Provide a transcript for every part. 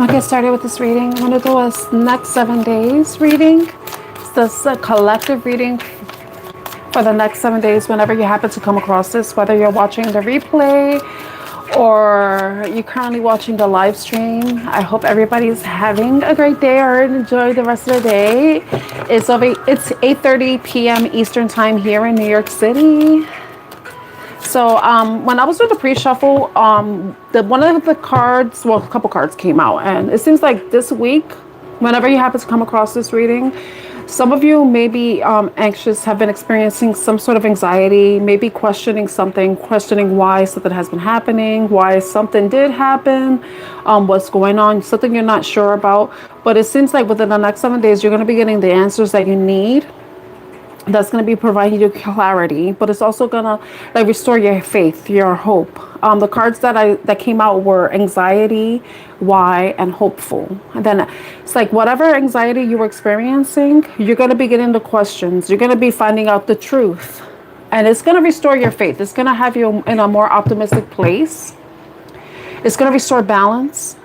want to get started with this reading. I'm going to do a next 7 days reading. This is a collective reading for the next 7 days whenever you happen to come across this, whether you're watching the replay or you're currently watching the live stream. I hope everybody's having a great day or enjoy the rest of the day. It's 8:30 p.m. Eastern time here in New York City. So when I was doing the pre-shuffle, one of the cards, well, a couple cards came out, and it seems like this week, whenever you happen to come across this reading, some of you may be anxious, have been experiencing some sort of anxiety, maybe questioning something, questioning why something has been happening, why something did happen, what's going on, something you're not sure about. But it seems like within the next 7 days, you're going to be getting the answers that you need. That's going to be providing you clarity, but it's also going to like restore your faith, your hope. The cards that came out were anxiety, why, and hopeful. And then it's like whatever anxiety you were experiencing, you're going to be getting the questions. You're going to be finding out the truth, and it's going to restore your faith. It's going to have you in a more optimistic place. It's going to restore balance.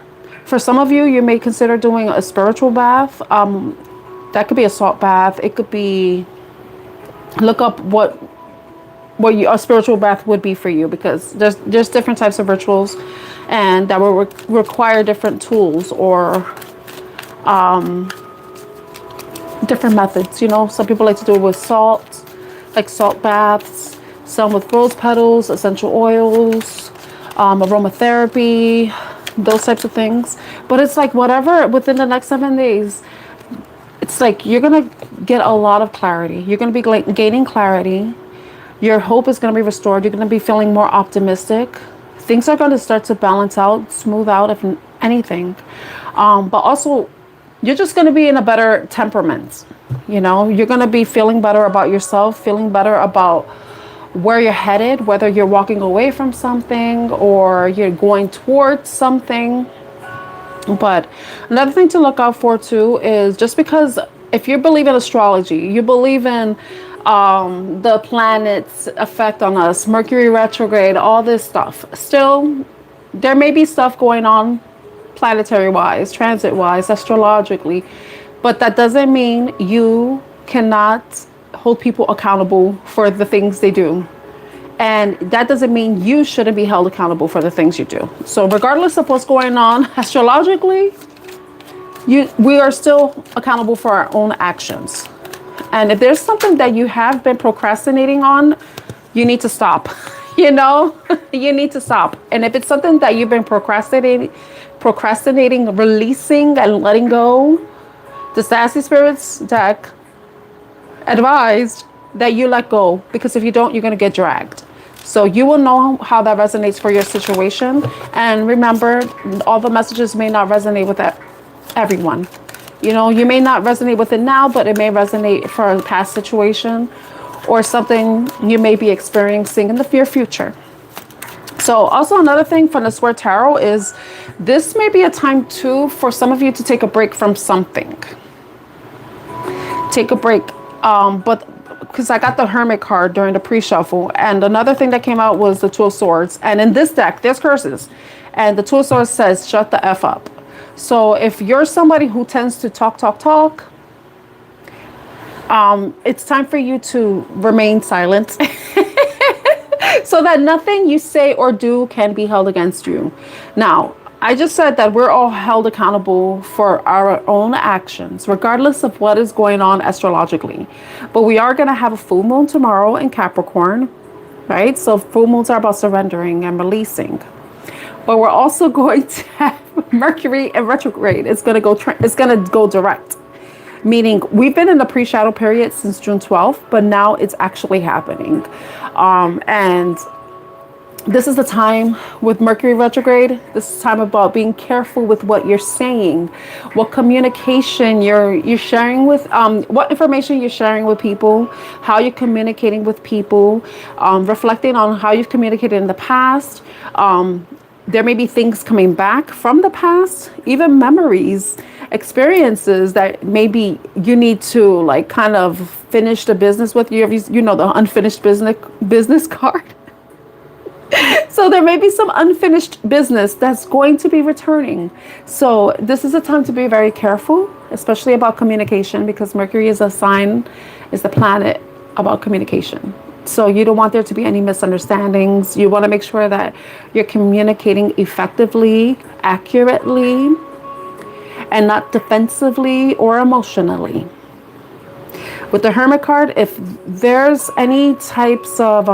For some of you, you may consider doing a spiritual bath. That could be a salt bath. It could be, look up what a spiritual bath would be for you, because there's different types of rituals and that will require different tools or different methods. You know, some people like to do it with salt, like salt baths, some with rose petals, essential oils, aromatherapy, those types of things. But it's like whatever within the next 7 days, it's like you're going to get a lot of clarity. You're going to be gaining clarity. Your hope is going to be restored. You're going to be feeling more optimistic. Things are going to start to balance out, smooth out, if anything. But also, you're just going to be in a better temperament. You know, you're going to be feeling better about yourself, feeling better about where you're headed, whether you're walking away from something or you're going towards something. But another thing to look out for too is, just because if you believe in astrology, you believe in the planets' effect on us, Mercury retrograde, all this stuff, still there may be stuff going on planetary wise, transit wise, astrologically, but that doesn't mean you cannot hold people accountable for the things they do. And that doesn't mean you shouldn't be held accountable for the things you do. So regardless of what's going on astrologically, we are still accountable for our own actions. And if there's something that you have been procrastinating on, you need to stop. You know, you need to stop. And if it's something that you've been procrastinating, releasing and letting go, the Sassy Spirits deck advised that you let go, because if you don't, you're going to get dragged. So you will know how that resonates for your situation. And remember, all the messages may not resonate with everyone. You know, you may not resonate with it now, but it may resonate for a past situation or something you may be experiencing in the near future. So also another thing from the Square Tarot is this may be a time too for some of you to take a break from something. Take a break. But because I got the Hermit card during the pre-shuffle, and another thing that came out was the Two of Swords. And in this deck, there's curses. And the Two of Swords says, shut the F up. So if you're somebody who tends to talk, it's time for you to remain silent so that nothing you say or do can be held against you. Now, I just said that we're all held accountable for our own actions, regardless of what is going on astrologically. But we are going to have a full moon tomorrow in Capricorn, right? So full moons are about surrendering and releasing. But we're also going to have Mercury in retrograde. It's going to go direct, meaning we've been in the pre-shadow period since June 12th, but now it's actually happening. And this is the time with Mercury retrograde. This is time about being careful with what you're saying, what communication you're sharing with, what information you're sharing with people, how you're communicating with people, reflecting on how you've communicated in the past. There may be things coming back from the past, even memories, experiences that maybe you need to like kind of finish the business with. You know, the unfinished business card. So there may be some unfinished business that's going to be returning. So this is a time to be very careful, especially about communication, because Mercury is a sign, is the planet about communication. So you don't want there to be any misunderstandings. You want to make sure that you're communicating effectively, accurately, and not defensively or emotionally. With the Hermit card, if there's any types of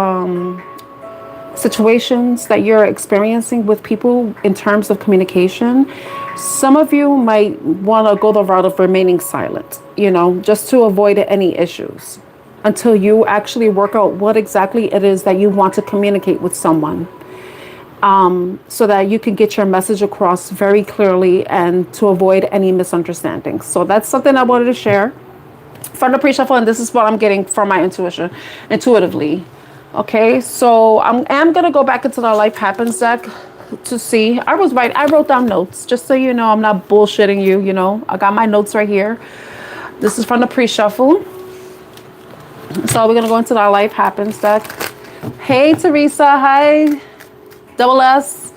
situations that you're experiencing with people in terms of communication, some of you might want to go the route of remaining silent, you know, just to avoid any issues until you actually work out what exactly it is that you want to communicate with someone, so that you can get your message across very clearly and to avoid any misunderstandings. So that's something I wanted to share from the pre-shuffle, and this is what I'm getting from my intuition, intuitively. Okay, so I'm gonna go back into the Life Happens deck to see. I wrote down notes, just so you know I'm not bullshitting you, you know. I got my notes right here. This is from the pre-shuffle. So we're gonna go into the Life Happens deck. Hey Teresa, hi. Double S.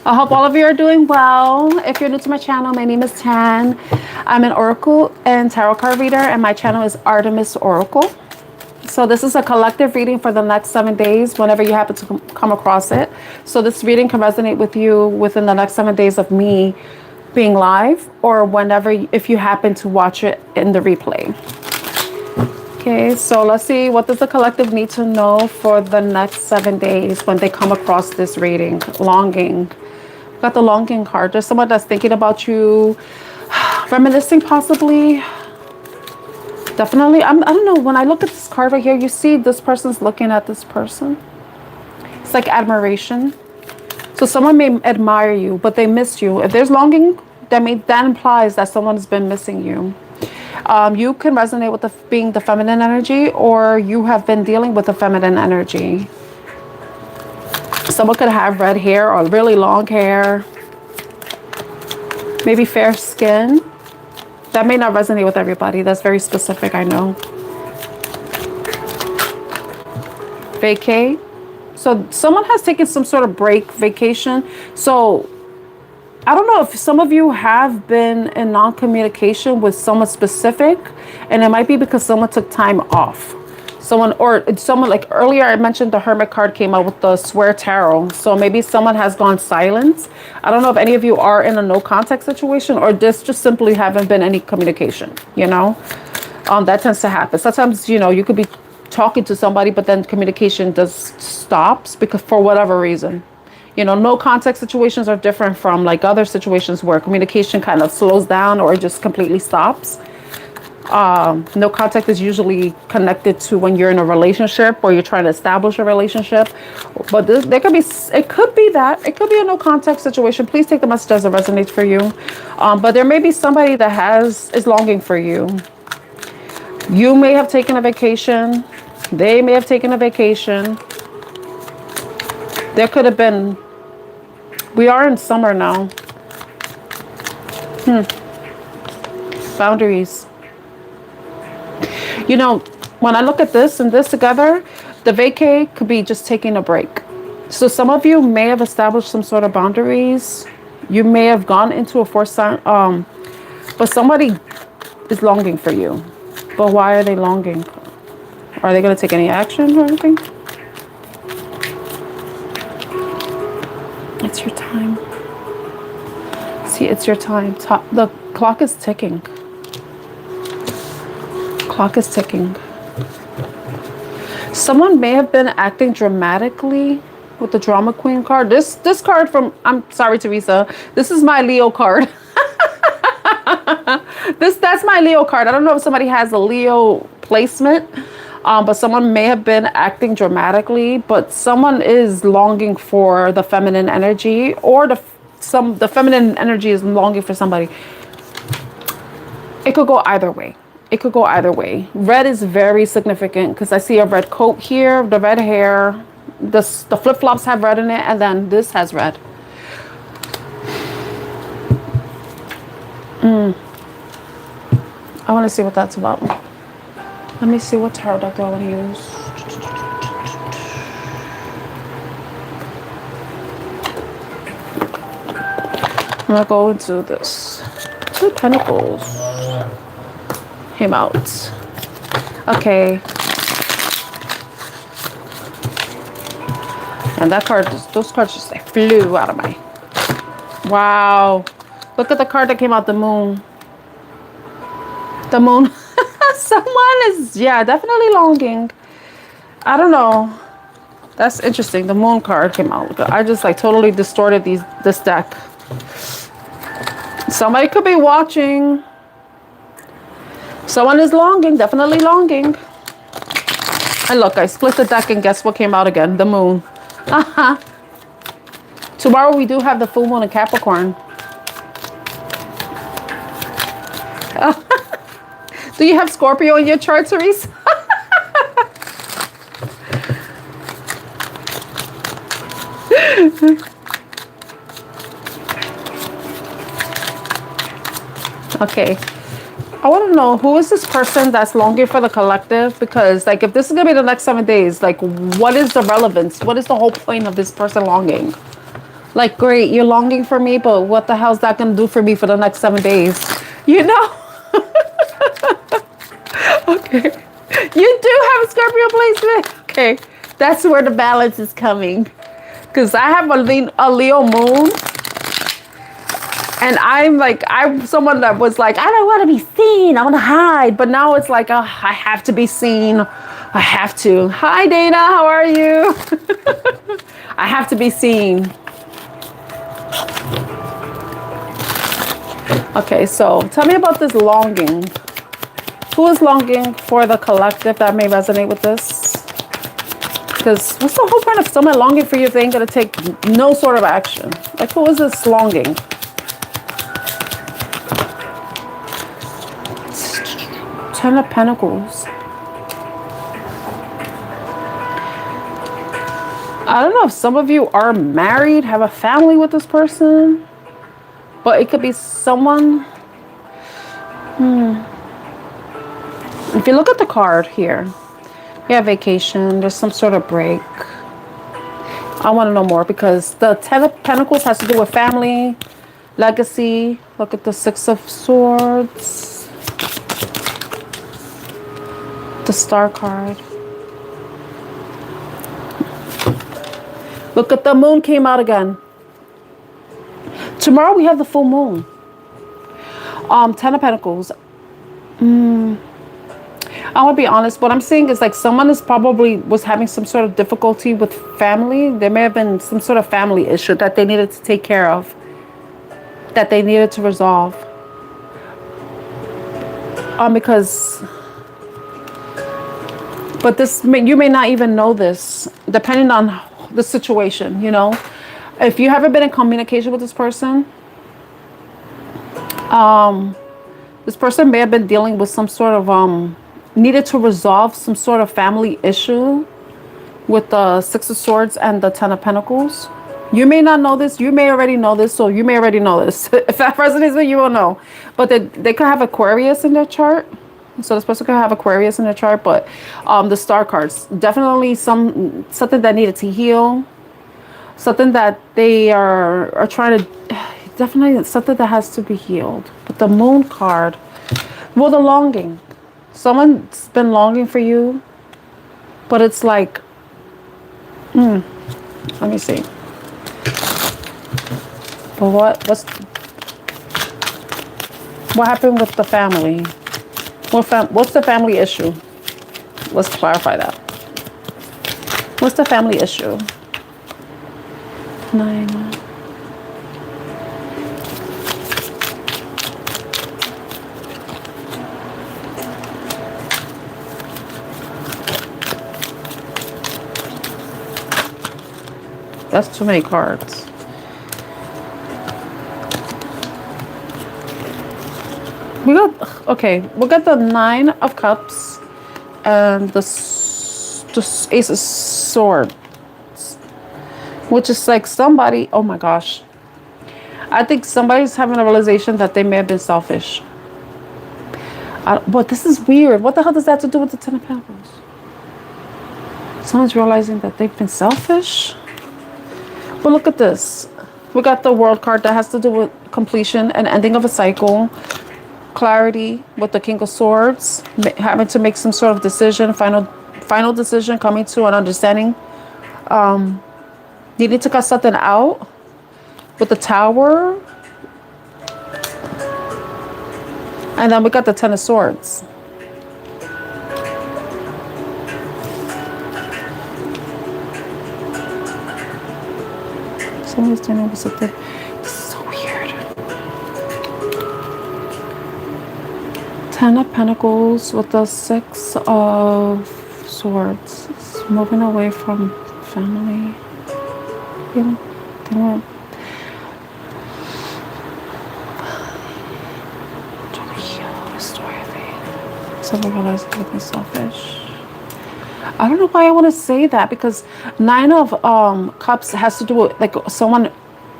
I hope all of you are doing well. If you're new to my channel, my name is Tan. I'm an Oracle and Tarot card reader, and my channel is Artemis Oracle. So this is a collective reading for the next 7 days, whenever you happen to come across it. So this reading can resonate with you within the next 7 days of me being live, or whenever, if you happen to watch it in the replay. Okay, so let's see, what does the collective need to know for the next 7 days when they come across this reading? Longing. Got the longing card. There's someone that's thinking about you, reminiscing possibly. Definitely. I don't know, when I look at this card right here, you see this person's looking at this person. It's like admiration. So someone may admire you, but they miss you. If there's longing, that implies that someone's been missing you. You can resonate with being the feminine energy, or you have been dealing with the feminine energy. Someone could have red hair or really long hair, maybe fair skin. That may not resonate with everybody. That's very specific, I know. Vacay. So someone has taken some sort of break, vacation. So I don't know if some of you have been in non-communication with someone specific, and it might be because someone took time off. Someone like earlier I mentioned the Hermit card came out with the Swear Tarot. So maybe someone has gone silent. I don't know if any of you are in a no contact situation, or this just simply haven't been any communication, you know. That tends to happen. Sometimes, you know, you could be talking to somebody, but then communication just stops because for whatever reason. You know, no contact situations are different from like other situations where communication kind of slows down or just completely stops. No contact is usually connected to when you're in a relationship or you're trying to establish a relationship. But it could be a no contact situation. Please take the message as it resonates for you. But there may be somebody that is longing for you. You may have taken a vacation. They may have taken a vacation. There could have been, we are in summer now. Boundaries. You know, when I look at this and this together, the vacay could be just taking a break. So some of you may have established some sort of boundaries. You may have gone into a forced sign, but somebody is longing for you. But why are they longing? Are they going to take any action or anything? It's your time. See, it's your time. The clock is ticking. Clock is ticking. Someone may have been acting dramatically with the drama queen card. This card from, I'm sorry, Teresa. This is my Leo card. That's my Leo card. I don't know if somebody has a Leo placement. But someone may have been acting dramatically, but someone is longing for the feminine energy, or the feminine energy is longing for somebody. It could go either way. It could go either way. Red is very significant because I see a red coat here, the red hair, the flip-flops have red in it, and then this has red. I want to see what that's about. Let me see what tarot deck do I want to use. I'm gonna go into this. Two Pentacles came out. Okay. And that card, those cards just like flew out of my... Wow. Look at the card that came out, the Moon. The Moon. Someone is, yeah, definitely longing. I don't know. That's interesting. The Moon card came out. I just like totally distorted this deck. Somebody could be watching. Someone is longing, definitely longing. And look, I split the deck and guess what came out again? The Moon. Tomorrow we do have the full moon in Capricorn. Do you have Scorpio in your chart, Therese? Okay. I want to know, who is this person that's longing for the collective? Because like, if this is going to be the next 7 days, like, what is the relevance? What is the whole point of this person longing? Like, great, you're longing for me, but what the hell is that going to do for me for the next 7 days? You know? Okay. You do have a Scorpio placement? Okay. That's where the balance is coming. Because I have a Leo moon. And I'm someone that was like, I don't want to be seen. I want to hide. But now it's like, oh, I have to be seen. I have to. Hi, Dana. How are you? I have to be seen. Okay, so tell me about this longing. Who is longing for the collective that may resonate with this? Because what's the whole point of someone longing for you if they ain't going to take no sort of action? Like, who is this longing? Ten of Pentacles. I don't know if some of you are married, have a family with this person, but it could be someone. If you look at the card here, you have vacation, there's some sort of break. I want to know more because the Ten of Pentacles has to do with family, legacy. Look at the Six of Swords. The Star card. Look at the Moon came out again. Tomorrow we have the full moon. Ten of Pentacles. I want to be honest. What I'm seeing is like someone is probably was having some sort of difficulty with family. There may have been some sort of family issue that they needed to take care of, that they needed to resolve. Because, but this, you may not even know this, depending on the situation, you know. If you haven't been in communication with this person, this person may have been dealing with some sort of, needed to resolve some sort of family issue with the Six of Swords and the Ten of Pentacles. You may not know this. You may already know this. So you may already know this. If that resonates with you, will know. But they could have Aquarius in their chart. So this person could have Aquarius in their chart. But the Star cards, definitely something that needed to heal. Something that they are trying to, definitely something that has to be healed. But the Moon card, well, the longing. Someone's been longing for you, but it's like, let me see. But what happened with the family? What's the family issue? Let's clarify that. What's the family issue? 9. That's too many cards. We got the 9 of Cups and the Ace of Swords, which is like somebody, oh my gosh. I think somebody's having a realization that they may have been selfish. But this is weird. What the hell does that have to do with the Ten of Pentacles? Someone's realizing that they've been selfish. But look at this. We got the World card that has to do with completion and ending of a cycle. Clarity with the King of Swords, having to make some sort of decision, final decision, coming to an understanding. Needing to cut something out with the Tower. And then we got the Ten of Swords. Somebody's dealing with something. This is so weird. Ten of Pentacles with the Six of Swords. It's moving away from family. Dealing with someone realized to be selfish. I don't know why I want to say that, because Nine of Cups has to do with like someone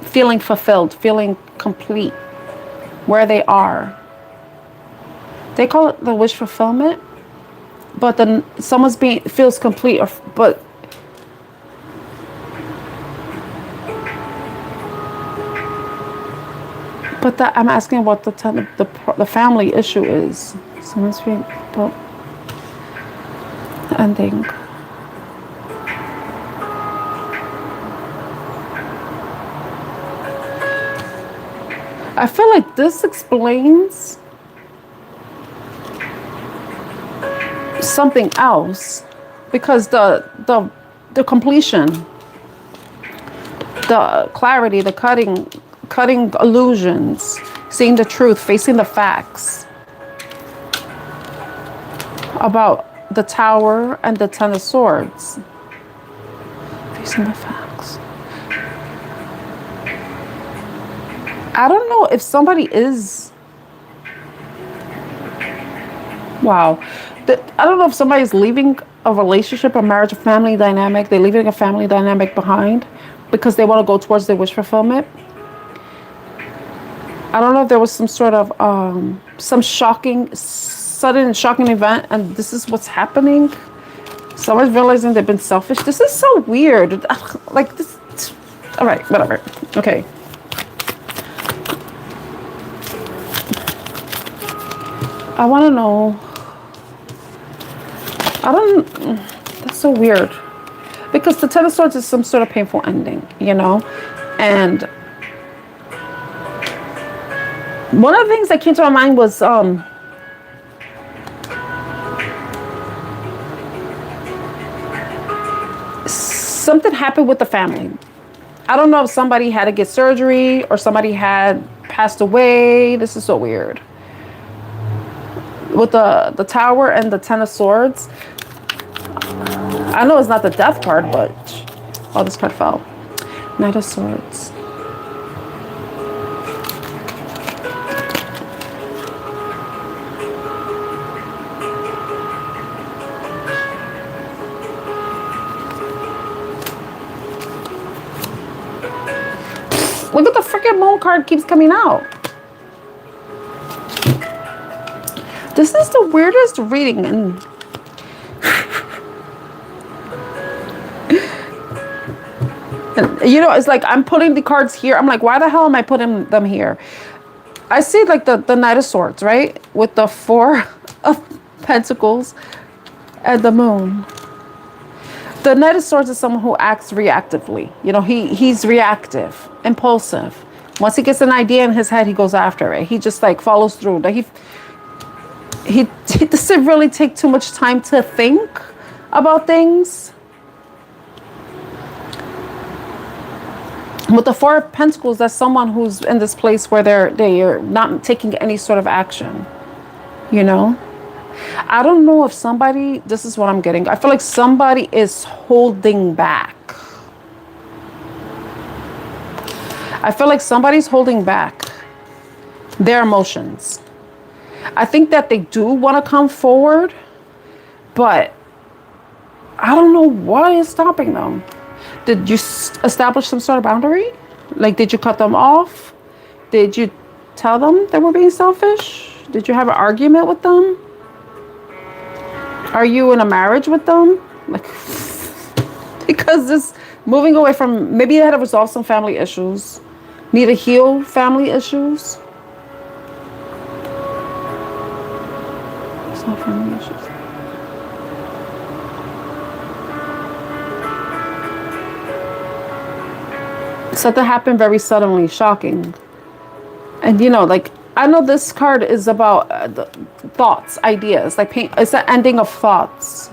feeling fulfilled, feeling complete where they are. They call it the wish fulfillment, but then someone's feels complete, but that I'm asking what the family issue is. Someone's being ending. I feel like this explains something else, because the completion, the clarity, the cutting illusions, seeing the truth, facing the facts about the Tower and the Ten of Swords. Facing the facts. I don't know if somebody is... Wow. I don't know if somebody's leaving a relationship, a marriage, a family dynamic. They're leaving a family dynamic behind because they want to go towards their wish fulfillment. I don't know if there was some sort of some sudden shocking event, and this is what's happening. Someone's realizing they've been selfish. This is so weird. Like this. All right, whatever. Okay. I want to know. That's so weird. Because the Ten of Swords is some sort of painful ending, you know? And one of the things that came to my mind was something happened with the family. I don't know if somebody had to get surgery or somebody had passed away. This is so weird. With the Tower and the Ten of Swords, I know it's not the death card, but oh, this card fell. Knight of Swords. Look at the freaking Moon card keeps coming out. This is the weirdest reading, and you know, it's like I'm putting the cards here. I'm like, why the hell am I putting them here? I see like the Knight of Swords, right? With the Four of Pentacles and the Moon. The Knight of Swords is someone who acts reactively. You know, he's reactive, impulsive. Once he gets an idea in his head, he goes after it. He just like follows through. Like he doesn't really take too much time to think about things. With the Four of Pentacles, that's someone who's in this place where they're not taking any sort of action, you know? I don't know if somebody, this is what I'm getting. I feel like somebody is holding back. I feel like somebody's holding back their emotions. I think that they do want to come forward, but I don't know what is stopping them. Did you establish some sort of boundary? Like, did you cut them off? Did you tell them they were being selfish? Did you have an argument with them? Are you in a marriage with them? Like, because this moving away from, maybe they had to resolve some family issues. Need to heal family issues. It's not family issues. Something happened very suddenly, shocking. And you know, like, I know this card is about thoughts, ideas, like it's the ending of thoughts,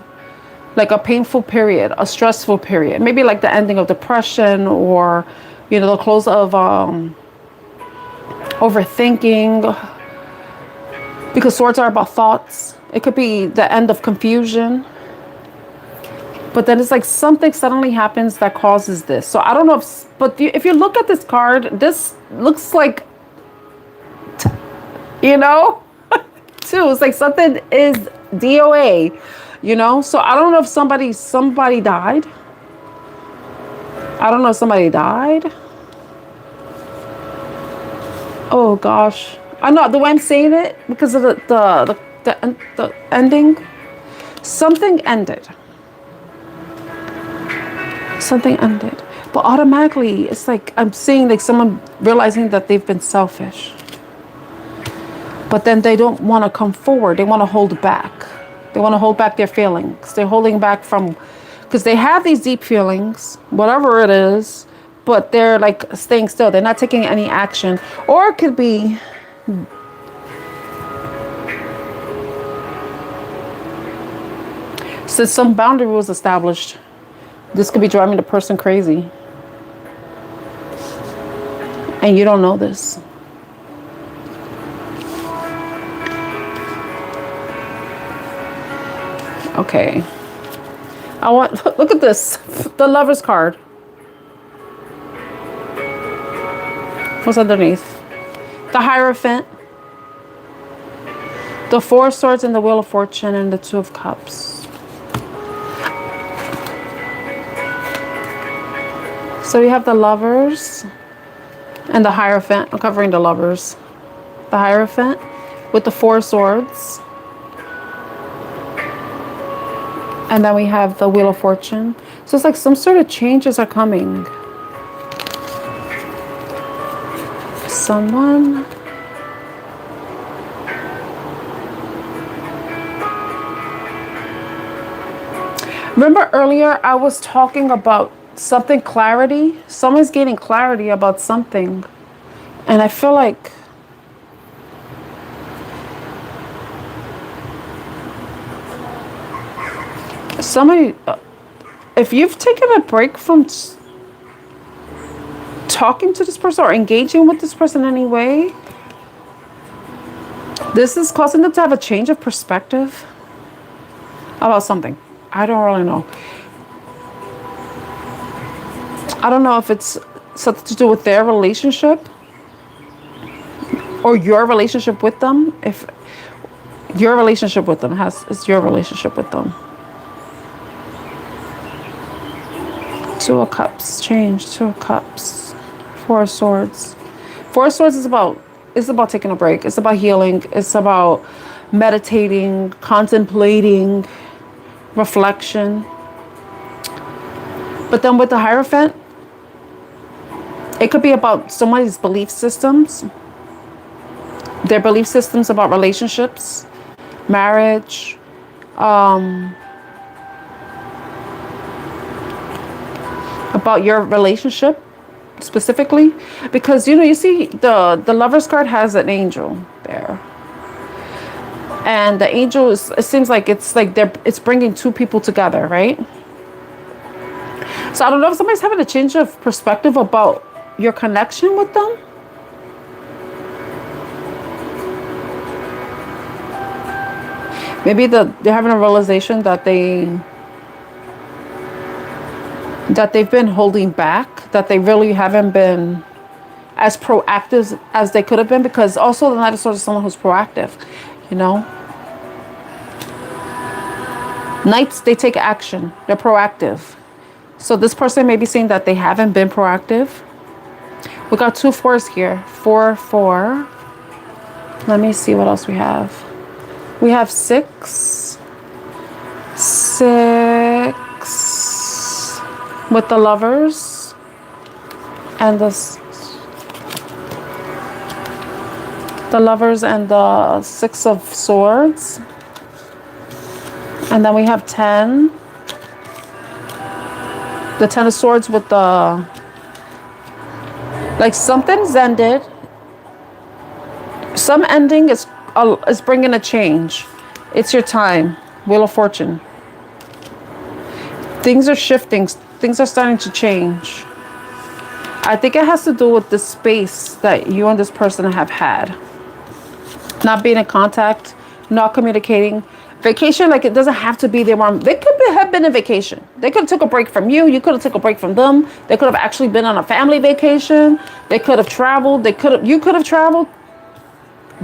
like a painful period, a stressful period, maybe like the ending of depression, or, you know, the close of overthinking, because swords are about thoughts. It could be the end of confusion. But then it's like something suddenly happens that causes this. So I don't know if you look at this card, this looks like, you know, too. It's like something is DOA, you know. So I don't know if somebody died. I don't know if somebody died. Oh gosh, I know the way I'm saying it because of the ending. Something ended. Something ended, but automatically it's like I'm seeing like someone realizing that they've been selfish, but then they don't want to come forward. They want to hold back. They want to hold back their feelings. They're holding back from, because they have these deep feelings, whatever it is, but they're like staying still. They're not taking any action. Or it could be since some boundary was established, this could be driving the person crazy. And you don't know this. Okay. Look at this. The Lover's card. What's underneath? The Hierophant. The Four of Swords and the Wheel of Fortune and the Two of Cups. So we have the Lovers and the Hierophant. I'm covering the Lovers. The Hierophant with the Four Swords. And then we have the Wheel of Fortune. So it's like some sort of changes are coming. Someone. Remember earlier I was talking about something, clarity. Someone's gaining clarity about something, and I feel like somebody, if you've taken a break from talking to this person or engaging with this person in any way, this is causing them to have a change of perspective about something. I don't really know. I don't know if it's something to do with their relationship or your relationship with them. If your relationship with them is your relationship with them. Two of Cups, change. Two of Cups, Four of Swords. Four of Swords is about taking a break. It's about healing. It's about meditating, contemplating, reflection. But then with the Hierophant, it could be about somebody's belief systems. Their belief systems about relationships, marriage, about your relationship specifically. Because, you know, you see the Lover's card has an angel there. And the angel is, it seems like it's bringing two people together, right? So I don't know if somebody's having a change of perspective about your connection with them. Maybe they're having a realization that they've been holding back, that they really haven't been as proactive as they could have been, because also the Knight of Swords is someone who's proactive, you know. Knights, they take action. They're proactive. So this person may be saying that they haven't been proactive. We got two fours here. 4, 4. Let me see what else we have. We have 6. 6 with the Lovers. And this The Lovers and the Six of Swords. And then we have 10. The 10 of Swords with the... Like something's ended. Some ending is bringing a change. It's your time. Wheel of Fortune. Things are shifting. Things are starting to change. I think it has to do with the space that you and this person have had. Not being in contact, not communicating. Vacation, like it doesn't have to be there. They could have been in vacation. They could have took a break from you. You could have took a break from them. They could have actually been on a family vacation. They could have traveled. You could have traveled.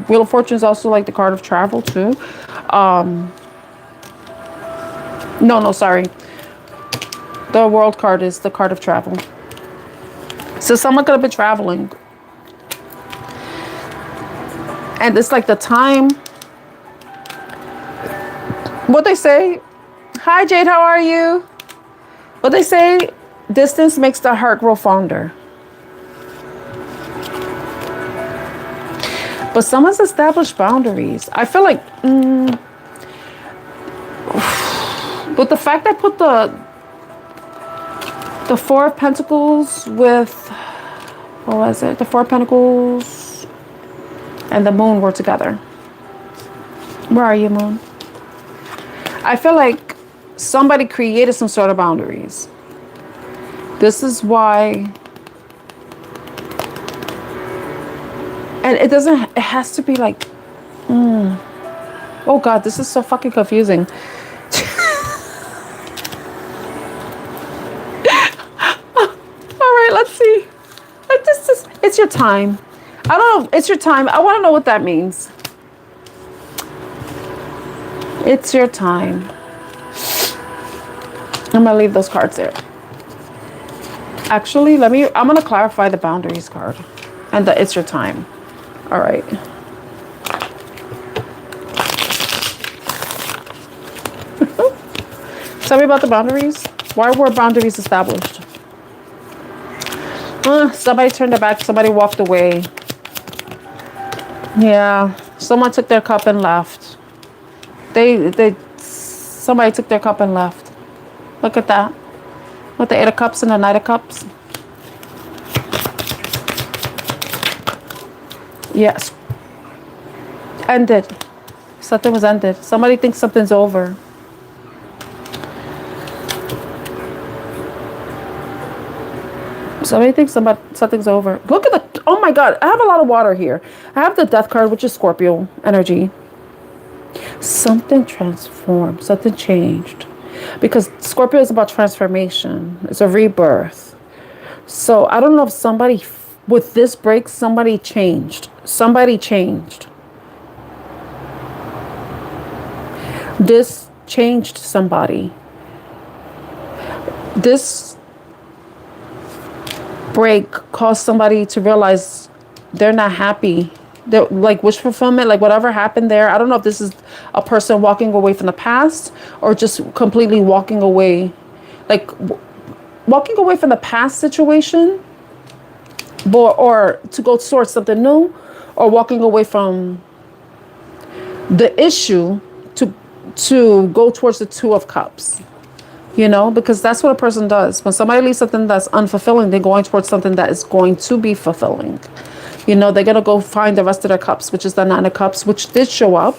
Wheel of Fortune is also like the card of travel too. No, sorry. The World card is the card of travel. So someone could have been traveling. And it's like the time. What they say, hi Jade, how are you? What they say, distance makes the heart grow fonder. But someone's established boundaries. I feel like, but the fact I put the Four of Pentacles with, what was it? The Four of Pentacles and the Moon were together. Where are you, Moon? I feel like somebody created some sort of boundaries. This is why. And it has to be like, oh God, this is so fucking confusing. All right, let's see. It's your time. I don't know. It's your time. I want to know what that means. It's your time. I'm going to leave those cards there. Actually, I'm going to clarify the boundaries card and the it's your time. All right. Tell me about the boundaries. Why were boundaries established? Somebody turned their back. Somebody walked away. Yeah. Someone took their cup and left. Somebody took their cup and left. Look at that. With the Eight of Cups and the Knight of Cups. Yes. Ended. Something was ended. Somebody thinks something's over. Somebody thinks something's over. Look at the... Oh my God. I have a lot of water here. I have the Death card, which is Scorpio energy. Something transformed. Something changed. Because Scorpio is about transformation. It's a rebirth. So I don't know if somebody... With this break, somebody changed. Somebody changed. This changed somebody. This break caused somebody to realize they're not happy. They're like wish fulfillment, like whatever happened there. I don't know if this is a person walking away from the past or just completely walking away. Like walking away from the past situation. Or to go towards something new, or walking away from the issue to go towards the Two of Cups, you know, because that's what a person does. When somebody leaves something that's unfulfilling, they're going towards something that is going to be fulfilling. You know, they're going to go find the rest of their cups, which is the Nine of Cups, which did show up,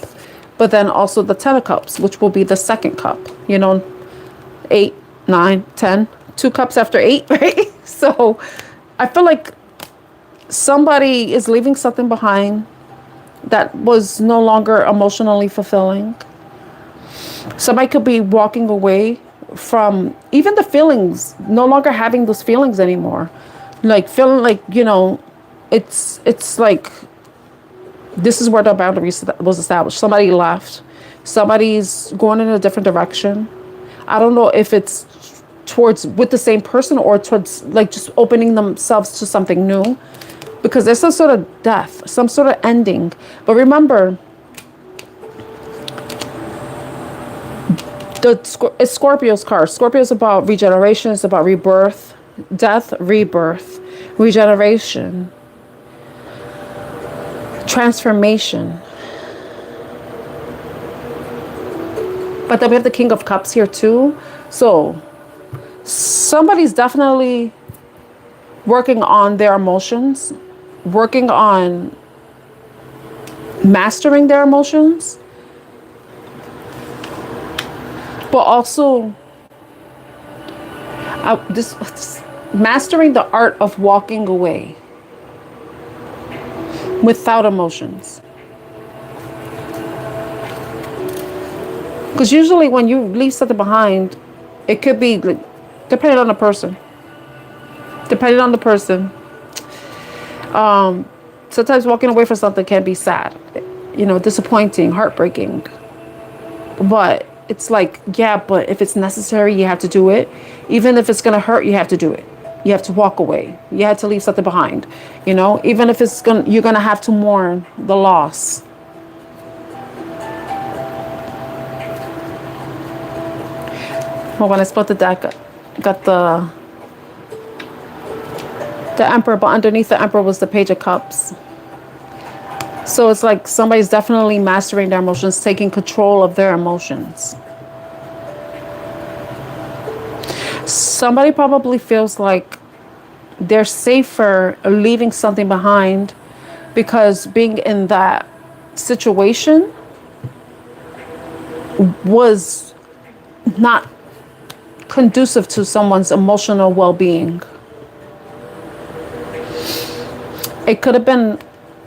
but then also the Ten of Cups, which will be the second cup, you know, 8, 9, 10, 2 cups after 8, right? So I feel like somebody is leaving something behind that was no longer emotionally fulfilling. Somebody could be walking away from even the feelings, no longer having those feelings anymore. Like feeling like, you know, it's like this is where the boundaries was established. Somebody left. Somebody's going in a different direction. I don't know if it's towards with the same person or towards like just opening themselves to something new. Because there's some sort of death, some sort of ending. But remember, it's Scorpio's card. Scorpio's about regeneration. It's about rebirth, death, rebirth, regeneration. transformation. But then we have the King of Cups here too. So somebody's definitely working on their emotions, working on mastering their emotions, but also mastering the art of walking away without emotions. Because usually when you leave something behind, it could be like, depending on the person. Sometimes walking away from something can be sad, disappointing, heartbreaking. But it's like, yeah, but if it's necessary, you have to do it. Even if it's going to hurt, you have to do it. You have to walk away. You have to leave something behind. Even if you're going to have to mourn the loss. Well, when I split the deck, got the Emperor, but underneath the Emperor was the Page of Cups. So it's like somebody's definitely mastering their emotions, taking control of their emotions. Somebody probably feels like they're safer leaving something behind because being in that situation was not conducive to someone's emotional well-being. It could have been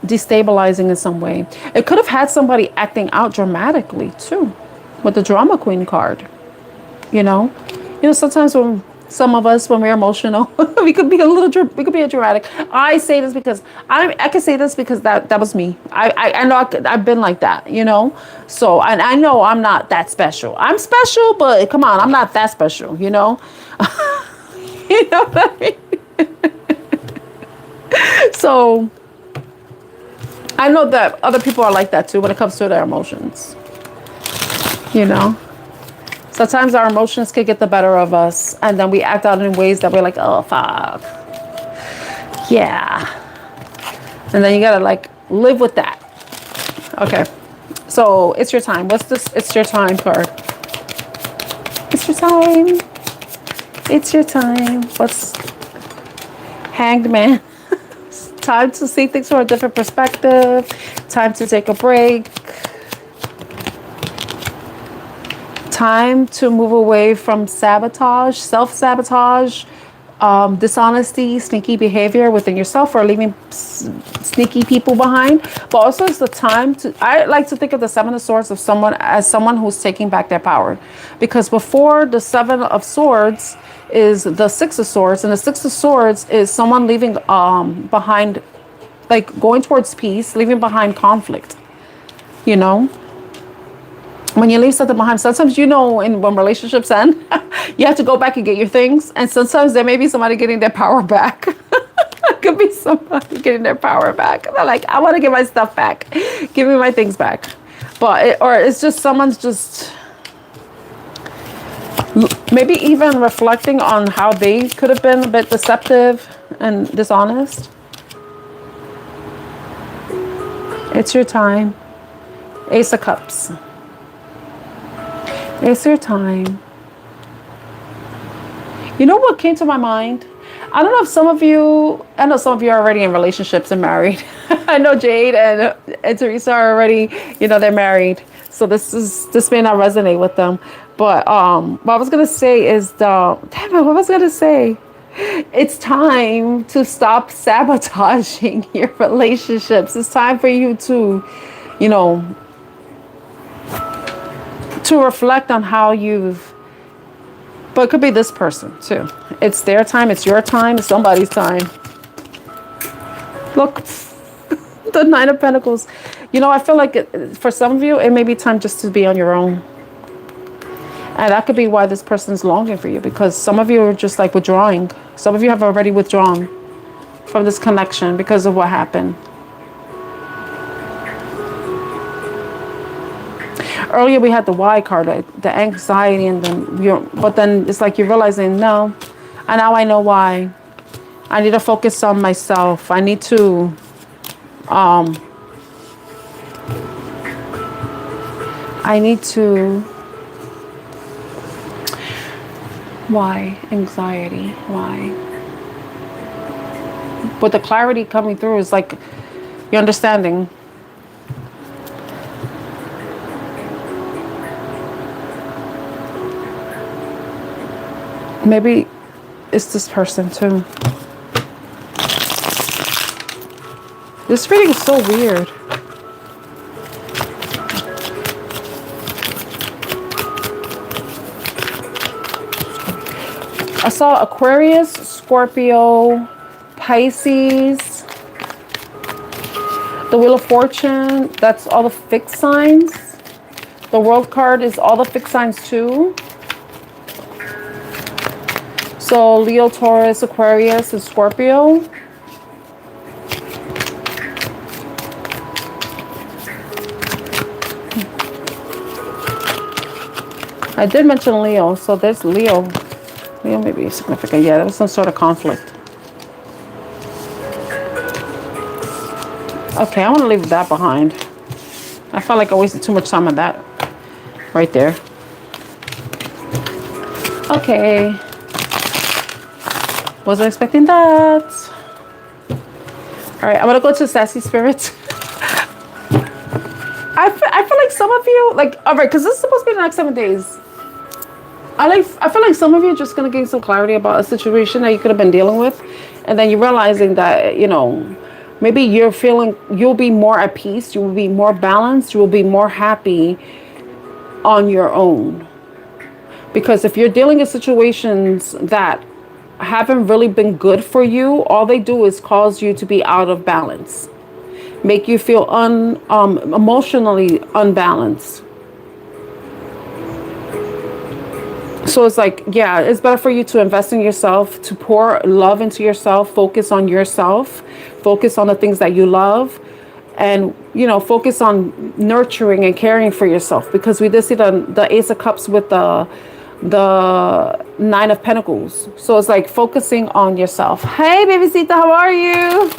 destabilizing in some way. It could have had somebody acting out dramatically too, with the Drama Queen card. Sometimes when some of us, when we're emotional, we could be a dramatic. I say this because I can say this because that was me. I know I've been like that, So I know I'm not that special. I'm special, but come on, I'm not that special, You know what I mean? So I know that other people are like that too when it comes to their emotions. Sometimes our emotions can get the better of us, and then we act out in ways that we're like, oh, fuck. Yeah. And then you gotta live with that. Okay. So it's your time. What's this? It's your time card. It's your time. It's your time. What's Hanged Man? Time to see things from a different perspective. Time to take a break. Time to move away from sabotage, self-sabotage, dishonesty, sneaky behavior within yourself, or leaving sneaky people behind. But also it's the time to, I like to think of the Seven of Swords as someone who's taking back their power. Because before the Seven of Swords is the Six of Swords, and the Six of Swords is someone leaving behind, going towards peace, leaving behind conflict, When you leave something behind, sometimes when relationships end, you have to go back and get your things. And sometimes there may be somebody getting their power back. It could be somebody getting their power back. They're like, I want to get my stuff back. Give me my things back. Or it's just someone's just maybe even reflecting on how they could have been a bit deceptive and dishonest. It's your time. Ace of Cups. It's your time. You know what came to my mind? I don't know if I know some of you are already in relationships and married. I know Jade and Teresa are already, they're married. So this may not resonate with them. But what I was going to say is it's time to stop sabotaging your relationships. It's time for you to, to reflect on how but it could be this person too. It's their time, it's your time, it's somebody's time. Look, the Nine of Pentacles. I feel like for some of you, it may be time just to be on your own. And that could be why this person's longing for you, because some of you are just withdrawing. Some of you have already withdrawn from this connection because of what happened. Earlier we had the Y card, the anxiety, and but then it's like you're realizing, no, and now I know why. I need to focus on myself. I need to I need to... Why? Anxiety. Why? But the clarity coming through is like you're understanding. Maybe it's this person too. This reading is so weird. I saw Aquarius, Scorpio, Pisces, the Wheel of Fortune, that's all the fixed signs. The World card is all the fixed signs too. So Leo, Taurus, Aquarius, and Scorpio. I did mention Leo, so there's Leo. Leo may be significant. Yeah, there was some sort of conflict. Okay, I want to leave that behind. I felt like I wasted too much time on that. Right there. Okay. Wasn't expecting that. All right, I'm going to go to Sassy Spirits. I feel like some of you, like, all right, because this is supposed to be the next 7 days. I feel like some of you are just going to gain some clarity about a situation that you could have been dealing with. And then you're realizing that, you know, maybe you're feeling, you'll be more at peace. You will be more balanced. You will be more happy on your own. Because if you're dealing with situations that haven't really been good for you, all they do is cause you to be out of balance. Make you feel emotionally unbalanced. So it's like, yeah, it's better for you to invest in yourself, to pour love into yourself, focus on yourself, focus on the things that you love, and, you know, focus on nurturing and caring for yourself. Because we did see the Ace of Cups with the Nine of Pentacles. So it's like focusing on yourself. Hey, Babysita, how are you?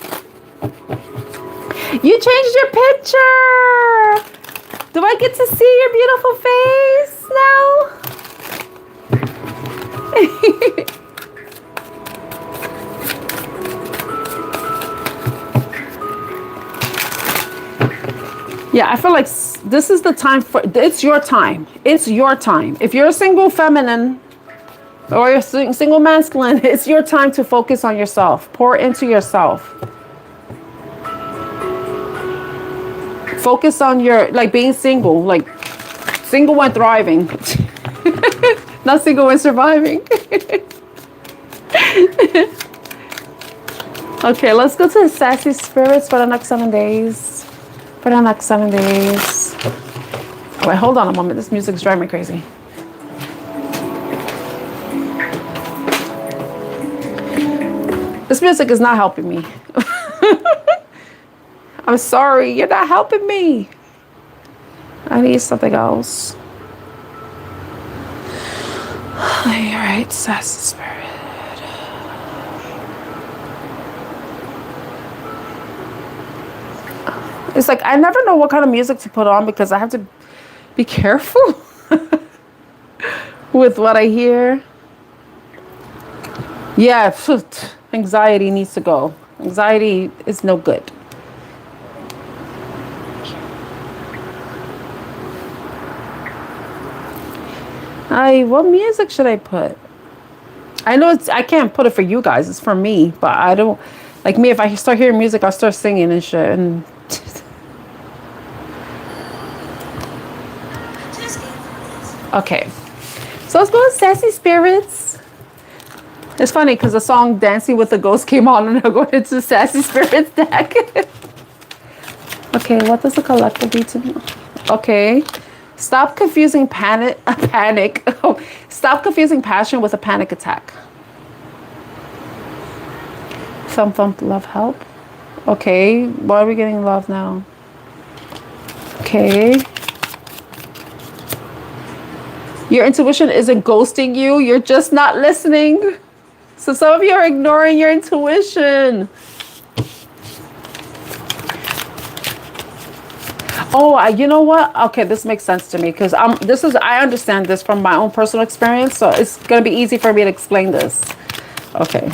You changed your picture. Do I get to see your beautiful face now? Yeah, I feel like this is the time for, it's your time. It's your time. If you're a single feminine or you're single masculine, it's your time to focus on yourself. Pour into yourself. Focus on your, like, being single, like single when thriving. Not single when surviving. Okay, let's go to the Sassy Spirits for the next 7 days. For the next 7 days. Oh, wait, hold on a moment. This music's driving me crazy. This music is not helping me. I'm sorry, you're not helping me. I need something else. All right, Sassy Spirit. It's like I never know what kind of music to put on because I have to be careful with what I hear. Yeah, anxiety needs to go. Anxiety is no good. What music should I put? I know I can't put it for you guys. It's for me, but I don't, like me, if I start hearing music, I'll start singing and shit. And okay, so let's go with Sassy Spirits. It's funny because the song Dancing with the Ghost came on and I'm going into the Sassy Spirits deck. Okay, what does the collective need to do? Okay. Stop confusing Stop confusing passion with a panic attack. Thump thump love help. Okay, why are we getting love now? Okay. Your intuition isn't ghosting you, you're just not listening. So some of you are ignoring your intuition. Oh, you know what? Okay, this makes sense to me because I understand this from my own personal experience, so it's gonna be easy for me to explain this. Okay.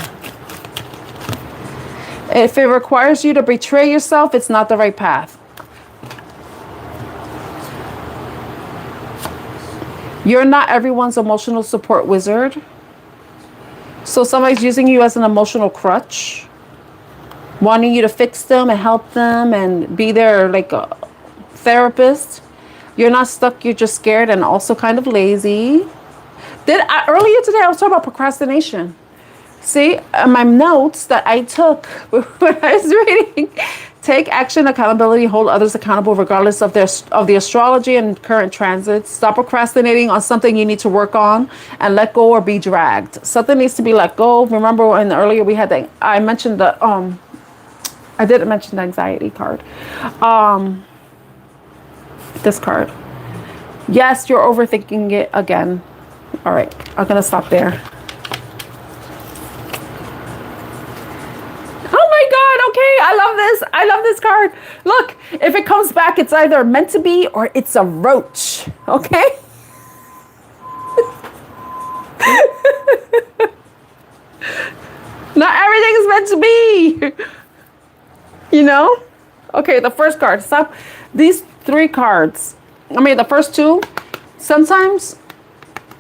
If it requires you to betray yourself, it's not the right path. You're not everyone's emotional support wizard. So somebody's using you as an emotional crutch, wanting you to fix them and help them and be their like a therapist. You're not stuck, you're just scared and also kind of lazy. Earlier today I was talking about procrastination. See, my notes that I took when I was reading, take action, accountability, hold others accountable regardless of the astrology and current transits. Stop procrastinating on something you need to work on and let go or be dragged. Something needs to be let go. Remember when earlier we had that, I mentioned the, I didn't mention the anxiety card. This card. Yes, you're overthinking it again. All right, I'm going to stop there. Okay, I love this card. Look, if it comes back, it's either meant to be or it's a roach. Okay? Not everything is meant to be. You know? Okay, the first card. Stop. These three cards. I mean, the first two, sometimes,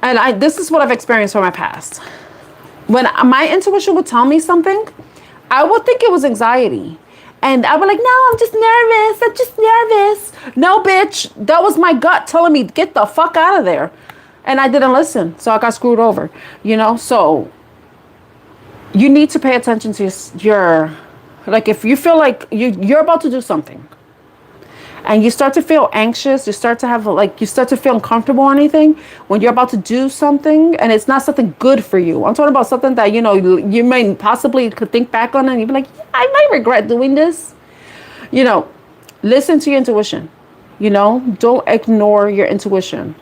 and this is what I've experienced from my past. When my intuition would tell me something, I would think it was anxiety. And I would like, no, I'm just nervous. I'm just nervous. No, bitch. That was my gut telling me, get the fuck out of there. And I didn't listen. So I got screwed over. You know, so you need to pay attention to your like, if you feel like you're about to do something and you start to feel anxious, you start to feel uncomfortable or anything when you're about to do something and it's not something good for you. I'm talking about something that, you know, you may possibly could think back on and you'd be like, yeah, I might regret doing this. You know, listen to your intuition. You know, don't ignore your intuition.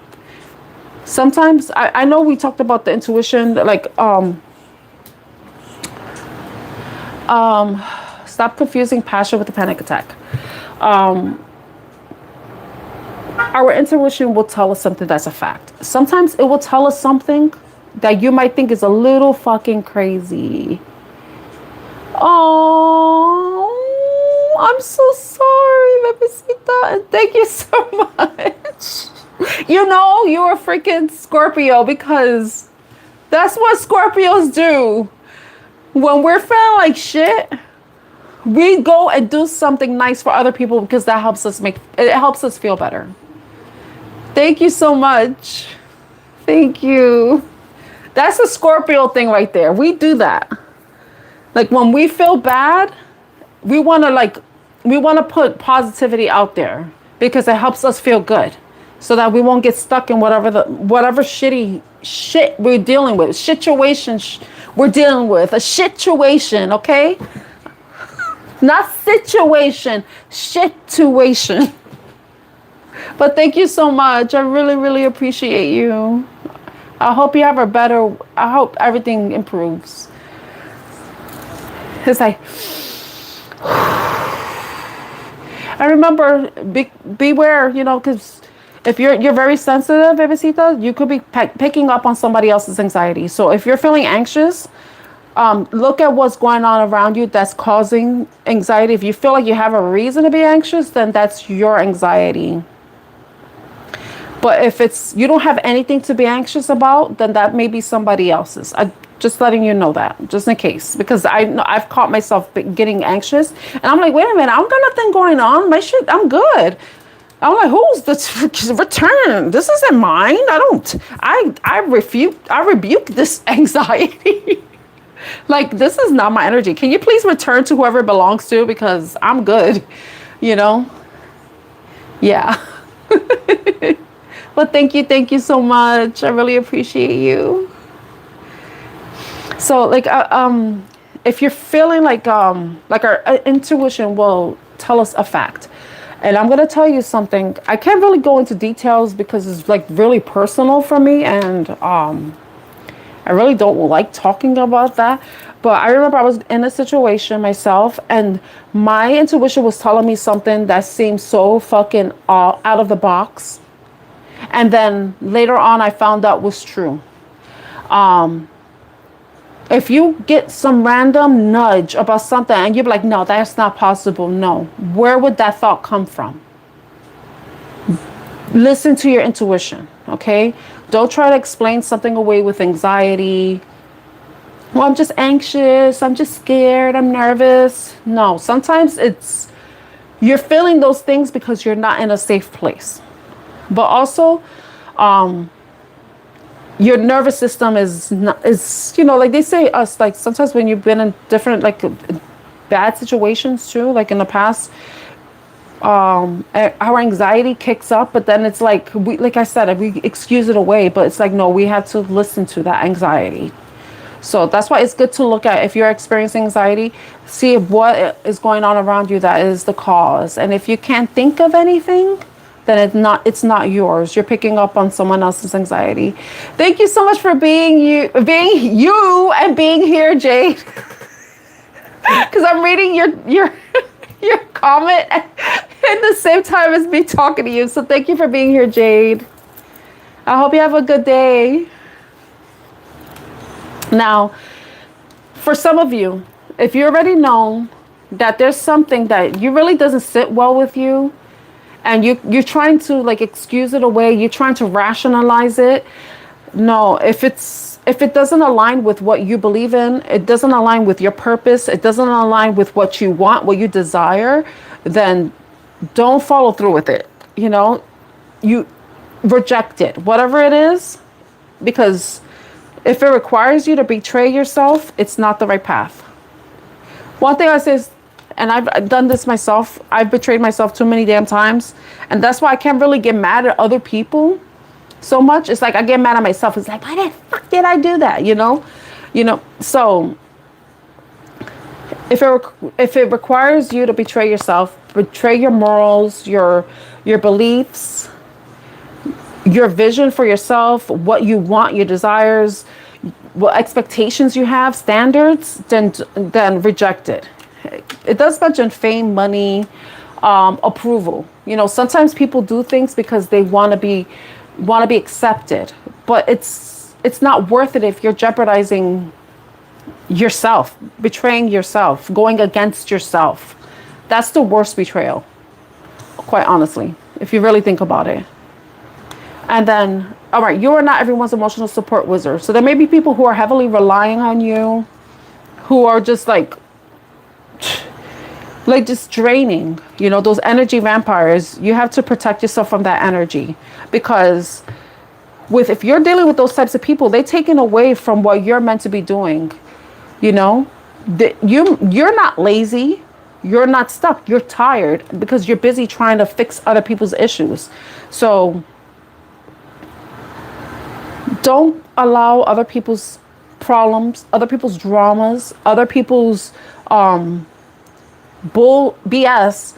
Sometimes, I know we talked about the intuition, like, stop confusing passion with a panic attack. Our intuition will tell us something that's a fact. Sometimes it will tell us something that you might think is a little fucking crazy. Oh, I'm so sorry, Bebecita, and thank you so much. You know, you're a freaking Scorpio because that's what Scorpios do. When we're feeling like shit, we go and do something nice for other people because that helps us feel better. Thank you so much. Thank you. That's a Scorpio thing right there. We do that. Like when we feel bad, we want to put positivity out there because it helps us feel good so that we won't get stuck in whatever shitty shit we're dealing with. We're dealing with a situation, okay? Not situation, shit-tuation. But thank you so much. I really, really appreciate you. I hope I hope everything improves. It's like, I remember, beware, you know, because if you're very sensitive, Bebecita, you could be picking up on somebody else's anxiety. So if you're feeling anxious, look at what's going on around you that's causing anxiety. If you feel like you have a reason to be anxious, then that's your anxiety. But if you don't have anything to be anxious about, then that may be somebody else's. Just letting you know that, just in case, because I've caught myself getting anxious, and I'm like, wait a minute, I don't got nothing going on. My shit, I'm good. I'm like, who's the return? This isn't mine. I rebuke this anxiety. Like, this is not my energy. Can you please return to whoever it belongs to? Because I'm good, you know? Yeah. Well, thank you so much. I really appreciate you. So, like, if you're feeling like our intuition will tell us a fact. And I'm going to tell you something. I can't really go into details because it's like really personal for me. And I really don't like talking about that. But I remember I was in a situation myself, and my intuition was telling me something that seemed so fucking out of the box. And then later on, I found out was true. If you get some random nudge about something and you're like, no, that's not possible. No. Where would that thought come from? Listen to your intuition, okay? Don't try to explain something away with anxiety. Well, I'm just anxious. I'm just scared. I'm nervous. No, sometimes you're feeling those things because you're not in a safe place. But also, your nervous system is like they say us, like sometimes when you've been in different, like bad situations too, like in the past, our anxiety kicks up, but then it's like, like I said, we excuse it away, but it's like, no, we have to listen to that anxiety. So that's why it's good to look at, if you're experiencing anxiety, see what is going on around you that is the cause. And if you can't think of anything, then it's not yours. You're picking up on someone else's anxiety. Thank you so much for being you and being here, Jade. Because I'm reading your comment at the same time as me talking to you. So thank you for being here, Jade. I hope you have a good day. Now, for some of you, if you already know that there's something that you really doesn't sit well with you, and you're trying to like excuse it away, you're trying to rationalize it. No, if it doesn't align with what you believe in, it doesn't align with your purpose, it doesn't align with what you want, what you desire, then don't follow through with it. You reject it, whatever it is, because if it requires you to betray yourself, it's not the right path. One thing I say is, and I've done this myself, I've betrayed myself too many damn times. And that's why I can't really get mad at other people so much. It's like I get mad at myself. It's like, why the fuck did I do that? So if it requires you to betray yourself, betray your morals, your beliefs, your vision for yourself, what you want, your desires, what expectations you have, standards, then reject it. It does mention fame, money, approval. Sometimes people do things because they want to be accepted, but it's not worth it if you're jeopardizing yourself, betraying yourself, going against yourself. That's the worst betrayal, quite honestly, if you really think about it. And then, all right, you are not everyone's emotional support wizard. So there may be people who are heavily relying on you, who are just like just draining, those energy vampires. You have to protect yourself from that energy, because if you're dealing with those types of people, they're taking away from what you're meant to be doing. You're not lazy. You're not stuck. You're tired because you're busy trying to fix other people's issues. So don't allow other people's problems, other people's dramas, other people's bull BS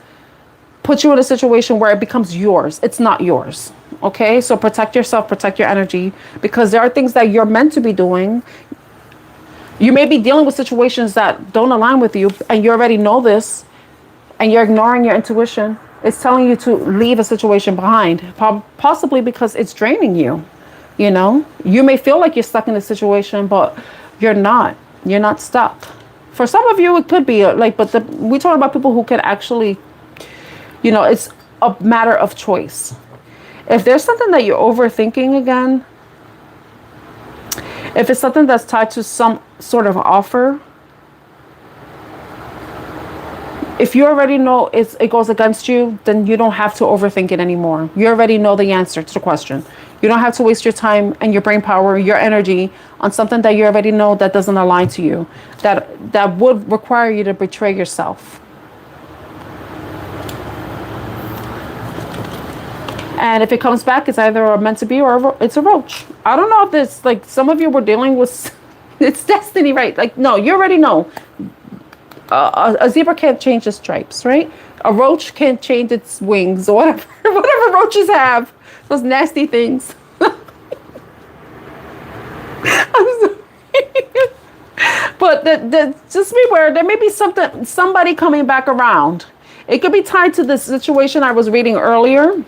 put you in a situation where it becomes yours. It's not yours. Okay? So protect yourself, protect your energy, because there are things that you're meant to be doing. You may be dealing with situations that don't align with you, and you already know this, and you're ignoring your intuition. It's telling you to leave a situation behind, possibly because it's draining you. You may feel like you're stuck in a situation, but you're not. You're not stuck. For some of you, it could be we talk about people who can actually, it's a matter of choice. If there's something that you're overthinking again, if it's something that's tied to some sort of offer, if you already know it goes against you, then you don't have to overthink it anymore. You already know the answer to the question. You don't have to waste your time and your brain power, your energy on something that you already know that doesn't align to you, that would require you to betray yourself. And if it comes back, it's either meant to be or it's a roach. I don't know if this, some of you were dealing with, it's destiny, right? No, you already know. A zebra can't change its stripes, right? A roach can't change its wings or whatever roaches have. Those nasty things. I'm sorry. But just beware. There may be somebody coming back around. It could be tied to the situation I was reading earlier.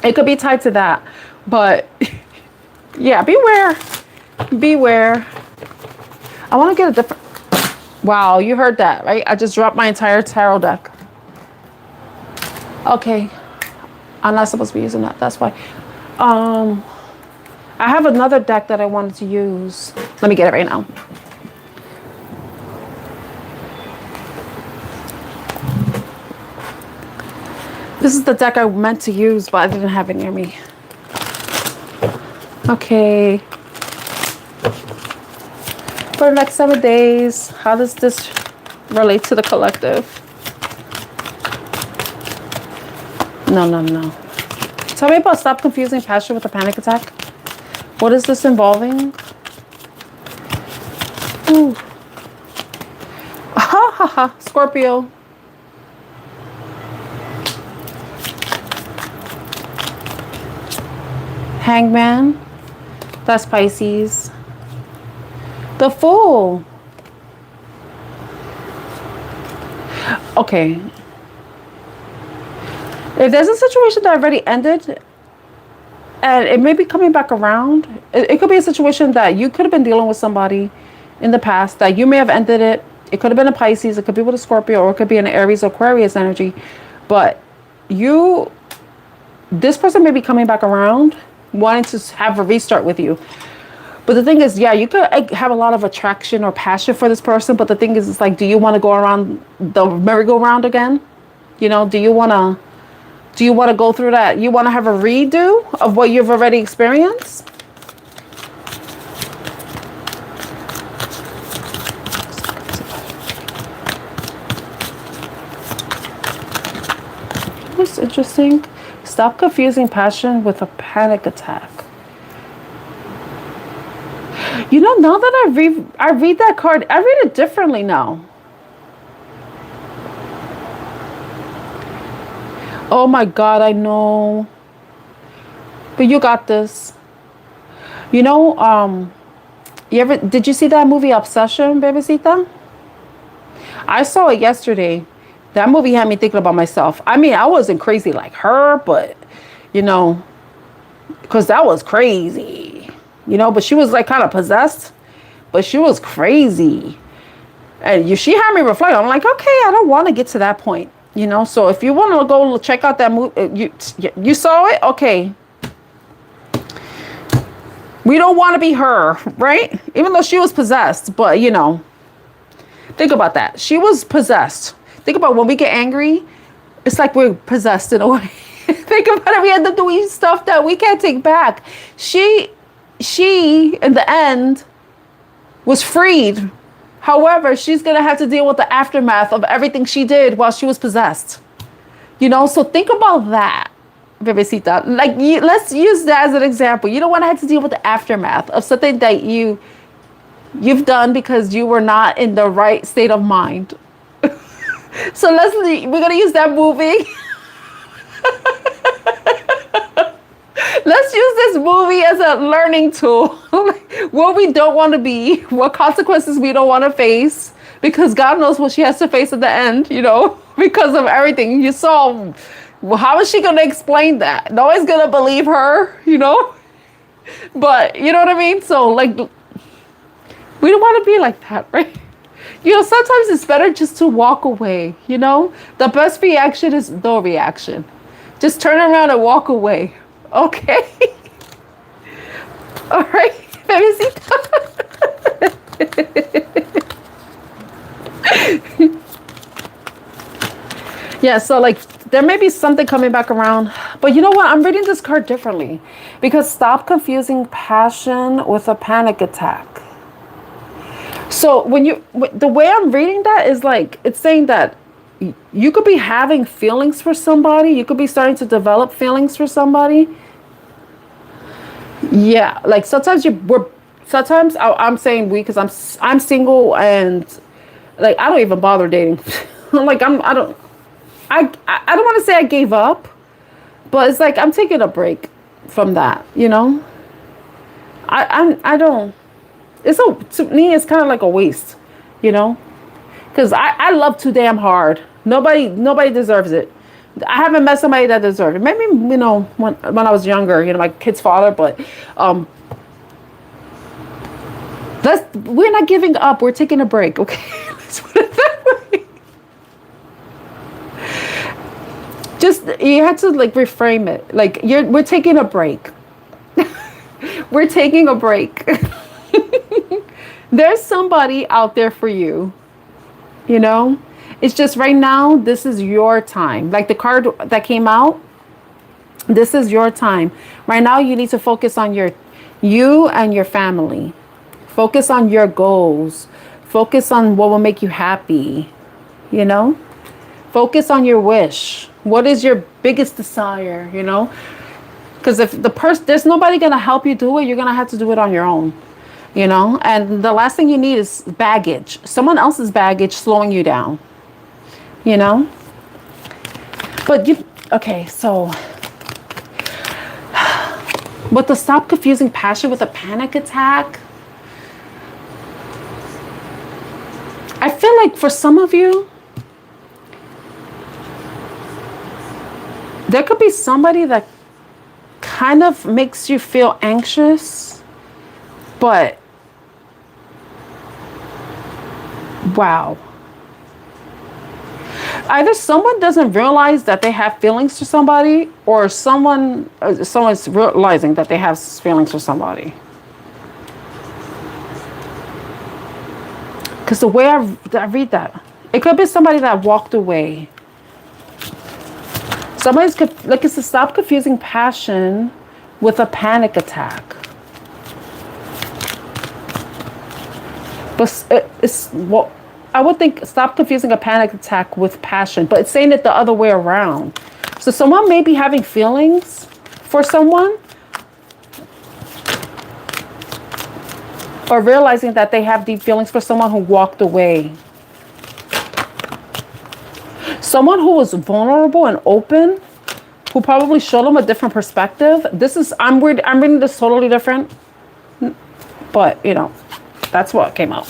It could be tied to that. But yeah, beware. Beware. I want to get a different... Wow, you heard that, right? I just dropped my entire tarot deck. Okay. I'm not supposed to be using that. That's why. I have another deck that I wanted to use. Let me get it right now. This is the deck I meant to use, but I didn't have it near me. Okay. For the next 7 days, how does this relate to the collective? No. Tell me about stop confusing passion with a panic attack. What is this involving? Ooh. Ha ha ha. Scorpio. Hangman. That's Pisces. The Fool. Okay. If there's a situation that already ended, and it may be coming back around, it could be a situation that you could have been dealing with somebody in the past that you may have ended it. It could have been a Pisces, it could be with a Scorpio, or it could be an Aries or Aquarius energy. But this person may be coming back around, wanting to have a restart with you. But the thing is, yeah, you could have a lot of attraction or passion for this person. But the thing is, it's like, do you want to go around the merry-go-round again? You know, do you want to go through that? You want to have a redo of what you've already experienced? That's interesting. Stop confusing passion with a panic attack. You know, now that I read that card, I read it differently now. Oh my God, I know. But you got this. You know, did you see that movie Obsession, Bebecita? I saw it yesterday. That movie had me thinking about myself. I mean, I wasn't crazy like her, but, you know, because that was crazy. You know, but she was like kind of possessed, but she was crazy. And she had me reflect. I'm like, okay, I don't want to get to that point. You know, so if you want to go check out that movie, you saw it? Okay. We don't want to be her, right? Even though she was possessed, but you know, think about that. She was possessed. Think about when we get angry, it's like we're possessed in a way. Think about it. We end up doing stuff that we can't take back. She, in the end, was freed. However, she's going to have to deal with the aftermath of everything she did while she was possessed. You know, so think about that, Bebecita. Like, let's use that as an example. You don't want to have to deal with the aftermath of something that you've done because you were not in the right state of mind. So we're going to use that movie. Let's use this movie as a learning tool. What we don't want to be, what consequences we don't want to face, because God knows what she has to face at the end, you know, because of everything you saw. How is she going to explain that? No one's going to believe her, you know, but you know what I mean? So like, we don't want to be like that, right? You know, sometimes it's better just to walk away, you know, the best reaction is no reaction. Just turn around and walk away. Okay. All right. Yeah, so like there may be something coming back around, but you know what? I'm reading this card differently because stop confusing passion with a panic attack. So the way I'm reading that is like, it's saying that you could be having feelings for somebody. You could be starting to develop feelings for somebody. Yeah, like sometimes I'm saying we, because I'm single and like I don't even bother dating. Like I don't want to say I gave up, but it's like I'm taking a break from that, you know. I don't. To me, it's kind of like a waste, you know, because I love too damn hard. Nobody deserves it. I haven't met somebody that deserved it. Maybe, you know, when I was younger, you know, my kid's father, but we're not giving up. We're taking a break, okay? Let's put it that way. Just, you have to like reframe it. Like, we're taking a break. We're taking a break. There's somebody out there for you, you know? It's just right now, this is your time. Like the card that came out, this is your time. Right now, you need to focus on you and your family. Focus on your goals. Focus on what will make you happy, you know? Focus on your wish. What is your biggest desire, you know? Because if there's nobody going to help you do it, you're going to have to do it on your own, you know? And the last thing you need is baggage. Someone else's baggage slowing you down, you know? But okay, so with the stop confusing passion with a panic attack, I feel like for some of you, there could be somebody that kind of makes you feel anxious, but wow. Either someone doesn't realize that they have feelings for somebody, or someone's realizing that they have feelings for somebody. Because the way I read that, it could be somebody that walked away. Like, it's to stop confusing passion with a panic attack. But I would think stop confusing a panic attack with passion, but it's saying it the other way around. So someone may be having feelings for someone, or realizing that they have deep feelings for someone who walked away. Someone who was vulnerable and open, who probably showed them a different perspective. I'm reading this totally different, but you know, that's what came out.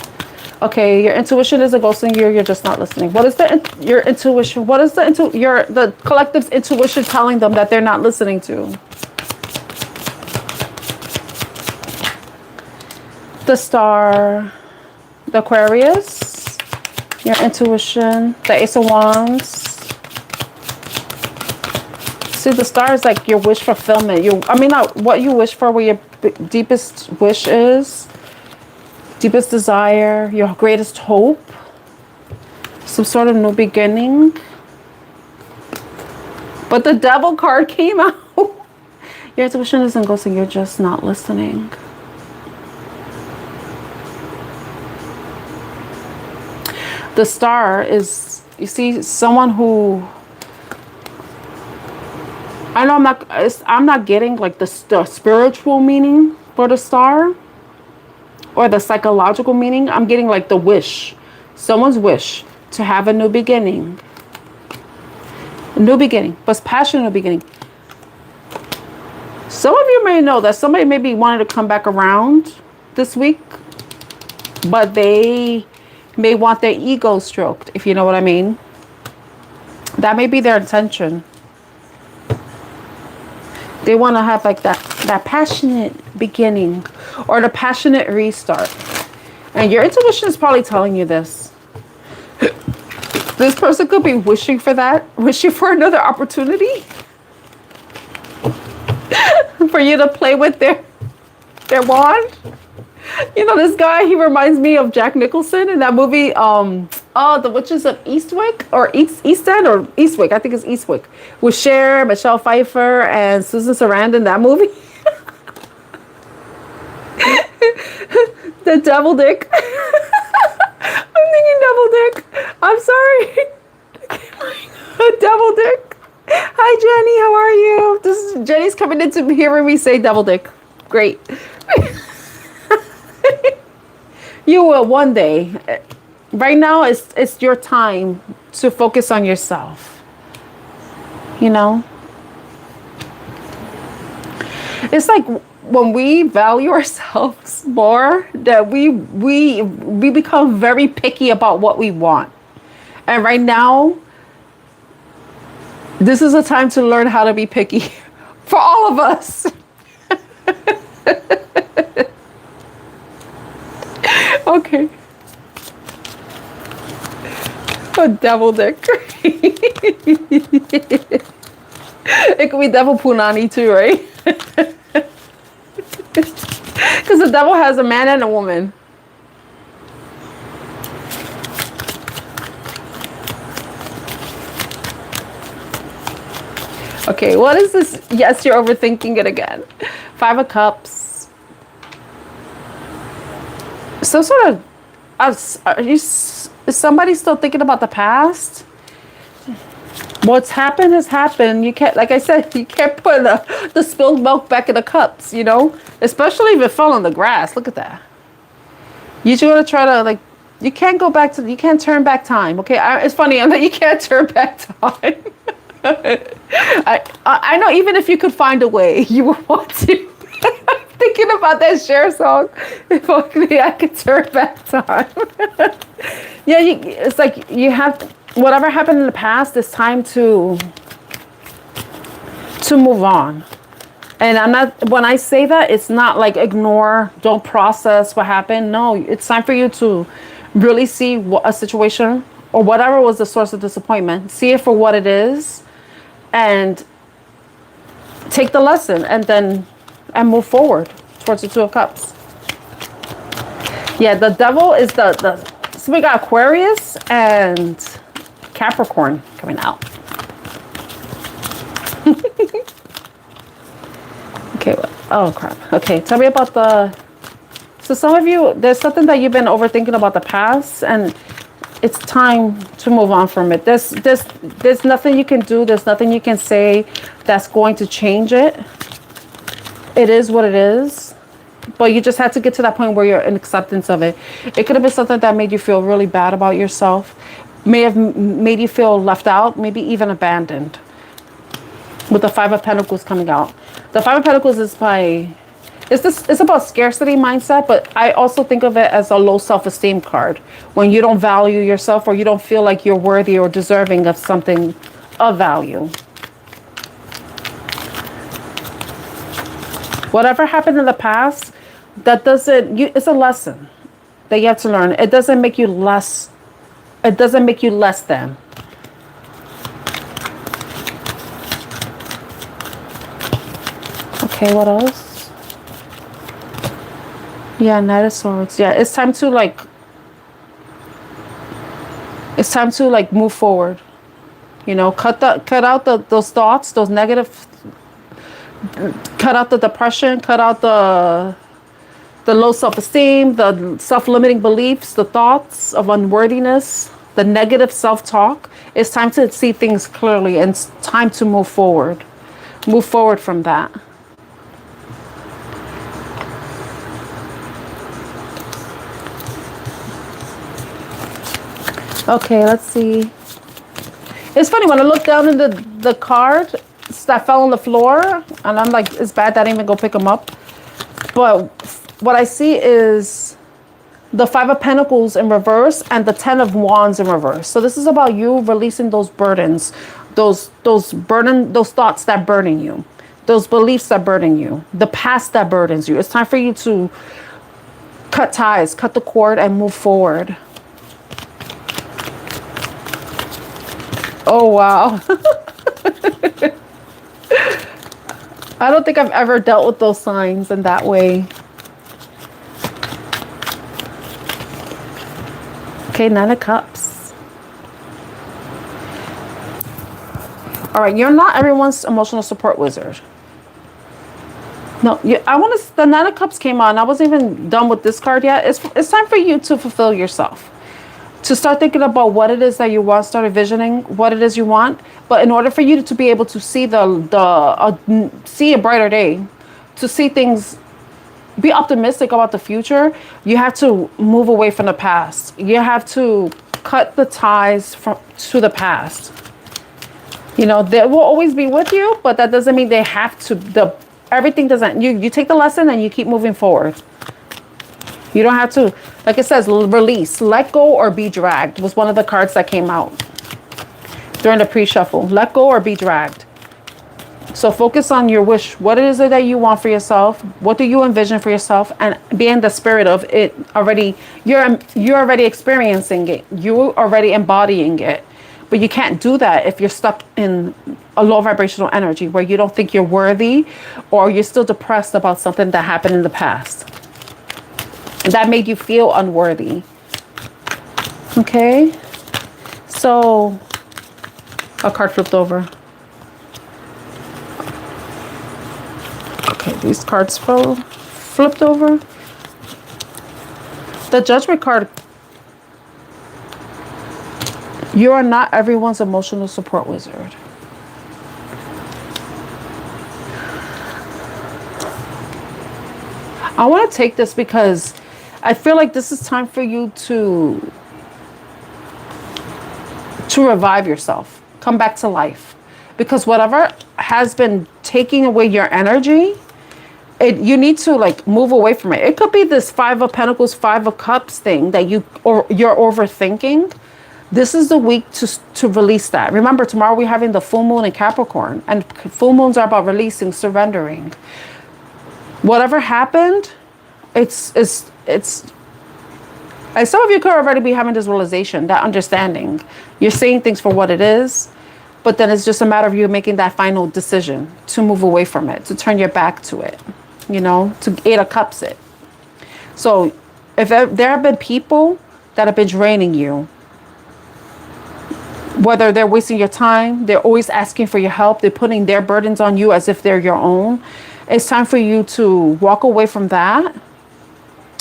Okay, your intuition isn't ghosting you. You're just not listening. What is your intuition? What is the collective's intuition telling them that they're not listening to? The Star, the Aquarius, your intuition, the Ace of Wands. See, the Star is like your wish fulfillment. Not what you wish for, what your deepest wish is, deepest desire, your greatest hope, some sort of new beginning. But the Devil card came out. Your intuition isn't ghosting, you're just not listening. The Star is, you see, someone who, I know I'm not getting like the spiritual meaning for the Star or the psychological meaning. I'm getting like the wish, someone's wish to have a new beginning. A new beginning, but passionate beginning. Some of you may know that somebody maybe wanted to come back around this week, but they may want their ego stroked, if you know what I mean. That may be their intention. They want to have like that passionate beginning or the passionate restart. And your intuition is probably telling you this. This person could be wishing for that, wishing for another opportunity for you to play with their wand. You know, this guy, he reminds me of Jack Nicholson in that movie, The Witches of Eastwick, or East End, or Eastwick, I think it's Eastwick, with Cher, Michelle Pfeiffer, and Susan Sarandon, that movie. The Devil Dick. I'm thinking Devil Dick. I'm sorry. Devil Dick. Hi, Jenny, how are you? Jenny's coming in to hearing me say Devil Dick. Great. You will one day. Right now, it's your time to focus on yourself. You know? It's like when we value ourselves more, that we become very picky about what we want. And right now, this is a time to learn how to be picky for all of us. Okay. A devil dick. It could be devil punani too, right? Because the devil has a man and a woman. Okay, what is this? Yes, you're overthinking it again. 5 of Cups. Some sort of, is somebody still thinking about the past? What's happened has happened. You can't, like I said, you can't put the spilled milk back in the cups, you know? Especially if it fell on the grass. Look at that. You just want to try to, like, you can't go back to, you can't turn back time, okay? It's funny, I'm like, you can't turn back time. I know even if you could find a way, you would want to. Thinking about that Cher song. If only I could turn back time. Yeah, it's like you have, whatever happened in the past, it's time to move on. And I'm not, when I say that, it's not like ignore, don't process what happened. No, it's time for you to really see what a situation or whatever was the source of disappointment, see it for what it is, and take the lesson and move forward towards the 2 of Cups. Yeah, the devil is so we got Aquarius and Capricorn coming out. Okay, oh crap. Okay, tell me about so some of you, there's something that you've been overthinking about the past, and it's time to move on from it. There's nothing you can do, there's nothing you can say that's going to change it. It is what it is. But you just had to get to that point where you're in acceptance of it. It could have been something that made you feel really bad about yourself. May have made you feel left out, maybe even abandoned. With the 5 of Pentacles coming out. The 5 of Pentacles is it's about scarcity mindset, but I also think of it as a low self-esteem card. When you don't value yourself or you don't feel like you're worthy or deserving of something of value. Whatever happened in the past, that doesn't, it's a lesson that you have to learn. It doesn't make you less. It doesn't make you less than. Okay, what else? Yeah, Knight of Swords. Yeah, it's time to move forward. You know, cut out those thoughts, those negative. Cut out the depression, cut out the low self-esteem, the self-limiting beliefs, the thoughts of unworthiness, the negative self-talk. It's time to see things clearly, and it's time to move forward. Move forward from that. Okay, let's see. It's funny, when I look down in the card that fell on the floor, and I'm like, it's bad that I didn't even go pick them up. But what I see is the 5 of Pentacles in reverse and the 10 of Wands in reverse. So this is about you releasing those burdens, those thoughts that burden you, those beliefs that burden you, the past that burdens you. It's time for you to cut ties, cut the cord, and move forward. Oh, wow. I don't think I've ever dealt with those signs in that way. Okay, 9 of Cups. All right, you're not everyone's emotional support wizard. No, the 9 of Cups came on. I wasn't even done with this card yet. It's time for you to fulfill yourself. To start thinking about what it is that you want, start envisioning what it is you want. But in order for you to be able to see see a brighter day, to see things, be optimistic about the future, you have to move away from the past. You have to cut the ties to the past. You know, they will always be with you, but that doesn't mean they have to. everything doesn't, you take the lesson and you keep moving forward. You don't have to, like it says, release, let go or be dragged was one of the cards that came out during the pre-shuffle. Let go or be dragged. So focus on your wish. What is it that you want for yourself? What do you envision for yourself? And be in the spirit of it already. You're already experiencing it. You're already embodying it. But you can't do that if you're stuck in a low vibrational energy where you don't think you're worthy, or you're still depressed about something that happened in the past and that made you feel unworthy. Okay. So a card flipped over. Okay, these cards flipped over. The Judgment card. You are not everyone's emotional support wizard. I want to take this because I feel like this is time for you to revive yourself. Come back to life. Because whatever has been taking away your energy, you need to like move away from it. It could be this 5 of Pentacles, 5 of Cups thing that you're overthinking. This is the week to release that. Remember, tomorrow we're having the full moon in Capricorn, and full moons are about releasing, surrendering. Whatever happened, it's and some of you could already be having this realization, that understanding. You're seeing things for what it is, but then it's just a matter of you making that final decision to move away from it, to turn your back to it, you know, to 8 of Cups it. So if there have been people that have been draining you, whether they're wasting your time, they're always asking for your help, they're putting their burdens on you as if they're your own, it's time for you to walk away from that,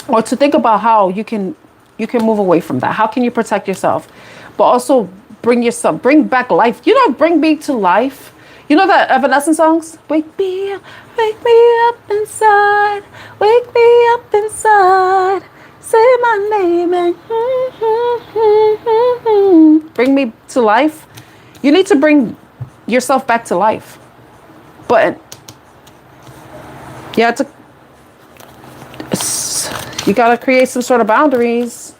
or to think about how you can move away from that. How can you protect yourself, but also bring back life. You know, bring me to life. You know that Evanescence songs? Wake me up inside, wake me up inside. Say my name and bring me to life. You need to bring yourself back to life. But you got to create some sort of boundaries.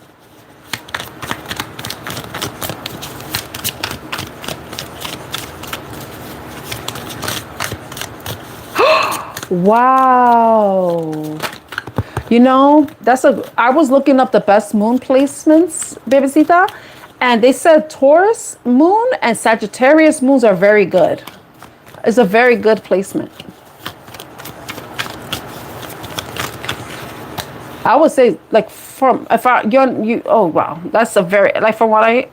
Wow. You know, I was looking up the best moon placements, Bebecita, and they said Taurus moon and Sagittarius moons are very good. It's a very good placement. I would say, like, oh wow, that's a very, like, from what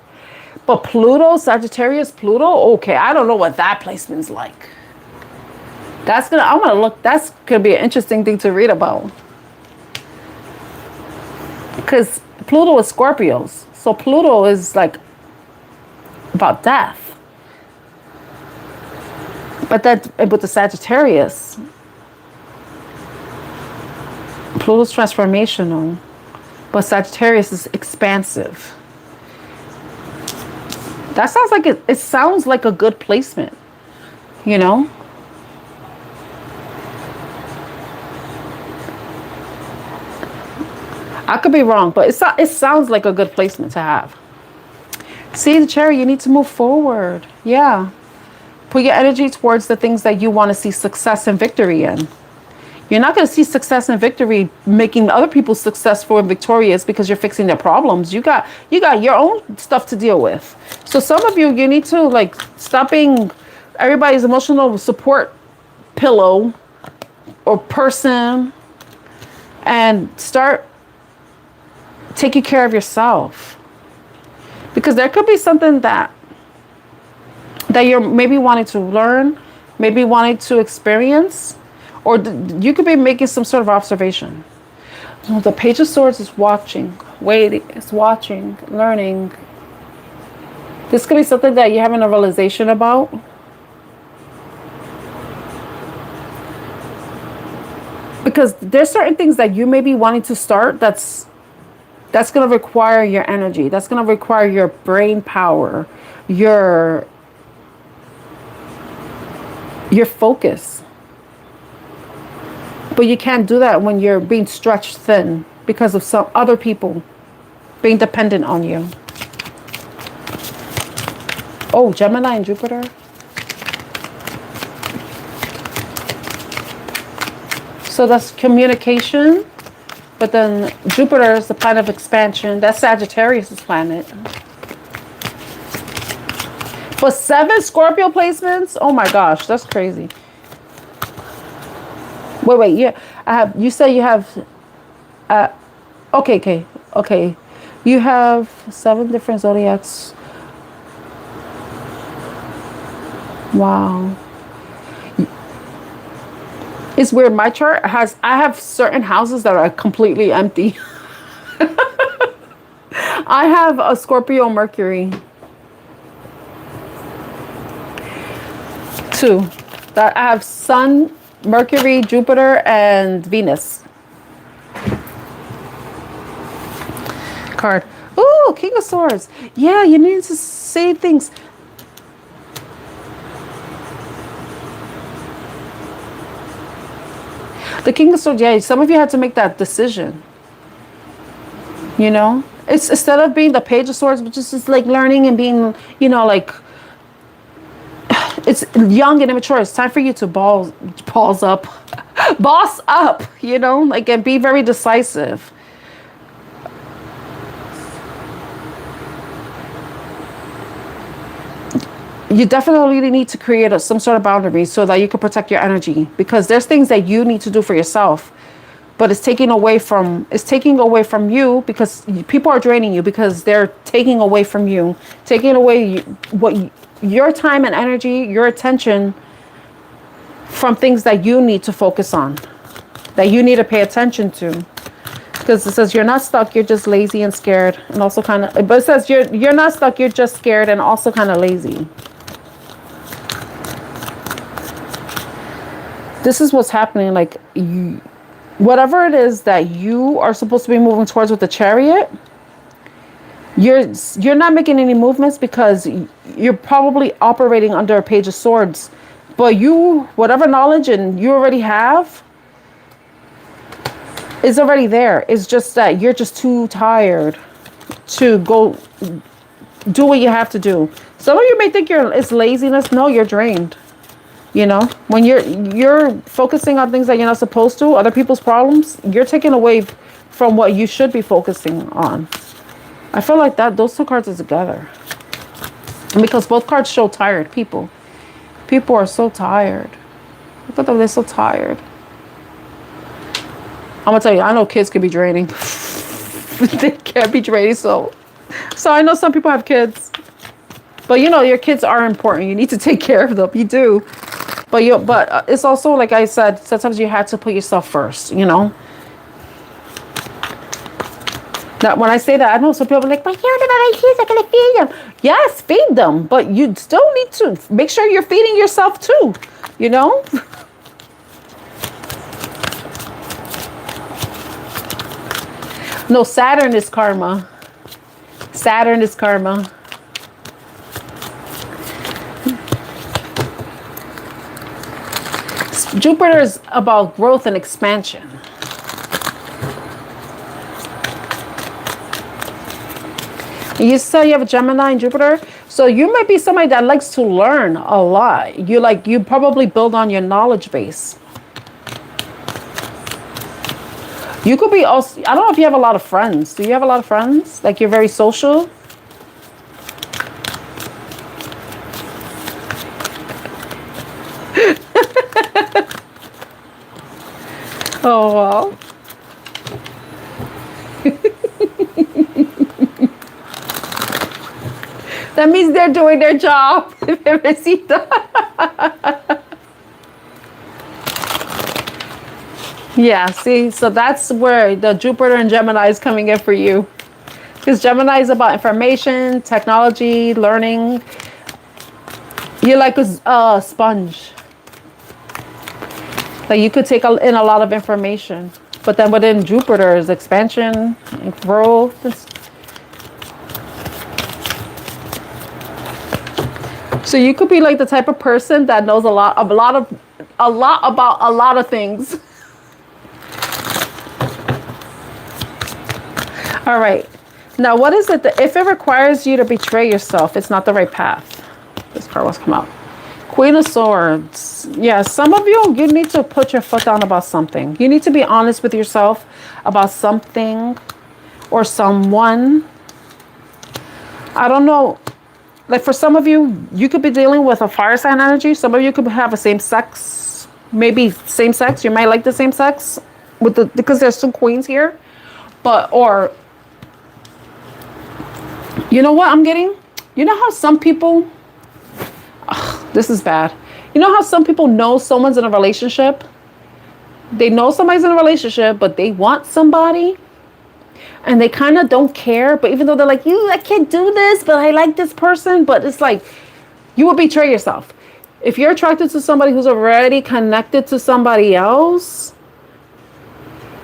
but Pluto, Sagittarius, Pluto, okay, I don't know what that placement's like. That's gonna be an interesting thing to read about. Because Pluto is Scorpios. So Pluto is like about death. But with the Sagittarius, Pluto's transformational, but Sagittarius is expansive. That sounds like it sounds like a good placement, you know? I could be wrong, but it sounds like a good placement to have. See, the Cherry, you need to move forward. Yeah. Put your energy towards the things that you want to see success and victory in. You're not going to see success and victory making other people successful and victorious because you're fixing their problems. You got your own stuff to deal with. So some of you need to like stop being everybody's emotional support pillow or person and start taking care of yourself. Because there could be something that you're maybe wanting to learn, maybe wanting to experience, or you could be making some sort of observation. The Page of Swords is watching, waiting, it's watching, learning. This could be something that you're having a realization about. Because there's certain things that you may be wanting to start that's going to require your energy. That's going to require your brain power, your focus. But you can't do that when you're being stretched thin because of some other people being dependent on you. Oh, Gemini and Jupiter. So that's communication. But then Jupiter is the planet of expansion. That's Sagittarius' planet. But 7 Scorpio placements? Oh my gosh, that's crazy. Wait, yeah. You say you have okay. You have 7 different zodiacs. Wow. It's weird. My chart I have certain houses that are completely empty. I have a Scorpio Mercury. 2. That I have Sun, Mercury, Jupiter, and Venus. Card. Ooh, King of Swords. Yeah, you need to say things. The King of Swords, yeah, some of you had to make that decision. You know? It's instead of being the Page of Swords, which is just like learning and being, you know, like, it's young and immature. It's time for you to boss up, you know, like, and be very decisive. You definitely need to create some sort of boundary so that you can protect your energy, because there's things that you need to do for yourself, but it's taking away from you, because people are draining you because they're taking away from you, taking away your time and energy, your attention from things that you need to focus on, that you need to pay attention to. Because it says you're not stuck, you're just lazy and scared, and also kind of, but it says you're not stuck, you're just scared and also kind of lazy. This is what's happening. Like, whatever it is that you are supposed to be moving towards with the Chariot, you're not making any movements because you're probably operating under a Page of Swords. But whatever knowledge and you already have is already there. It's just that you're just too tired to go do what you have to do. Some of you may think it's laziness. No, you're drained. You know, when you're focusing on things that you're not supposed to, other people's problems, you're taking away from what you should be focusing on. I feel like those 2 cards are together. And because both cards show tired people. People are so tired. Look at them, they're so tired. I'm gonna tell you, I know kids can be draining. They can be draining, so I know some people have kids. But you know, your kids are important. You need to take care of them. You do. But it's also, like I said, sometimes you have to put yourself first, you know. That when I say that, I know some people are like, but you don't know my kids, I'm gonna feed them. Yes, feed them, but you still need to make sure you're feeding yourself too, you know. No, Saturn is karma. Saturn is karma. Jupiter is about growth and expansion. You say you have a Gemini and Jupiter, so you might be somebody that likes to learn a lot. You probably build on your knowledge base. You could be also, I don't know if you have a lot of friends. Do you have a lot of friends? Like, you're very social? Oh, wow. That means they're doing their job. Yeah, see, so that's where the Jupiter and Gemini is coming in for you. Because Gemini is about information, technology, learning. You're like a sponge. Like, you could take in a lot of information. But then within Jupiter is expansion and growth. So you could be like the type of person that knows a lot about a lot of things. All right. Now, what is it that if it requires you to betray yourself, it's not the right path? This card wants to come out. Queen of Swords. Yeah, some of you need to put your foot down about something. You need to be honest with yourself about something or someone. I don't know. Like for some of you, you could be dealing with a fire sign energy. Some of you could have a same sex, maybe same sex. You might like the same sex because there's two queens here. But, or, you know what I'm getting? You know how some people, this is bad. You know how some people know someone's in a relationship? They know somebody's in a relationship, but they want somebody. And they kind of don't care. But even though they're like, I can't do this, but I like this person. But it's like, you will betray yourself. If you're attracted to somebody who's already connected to somebody else,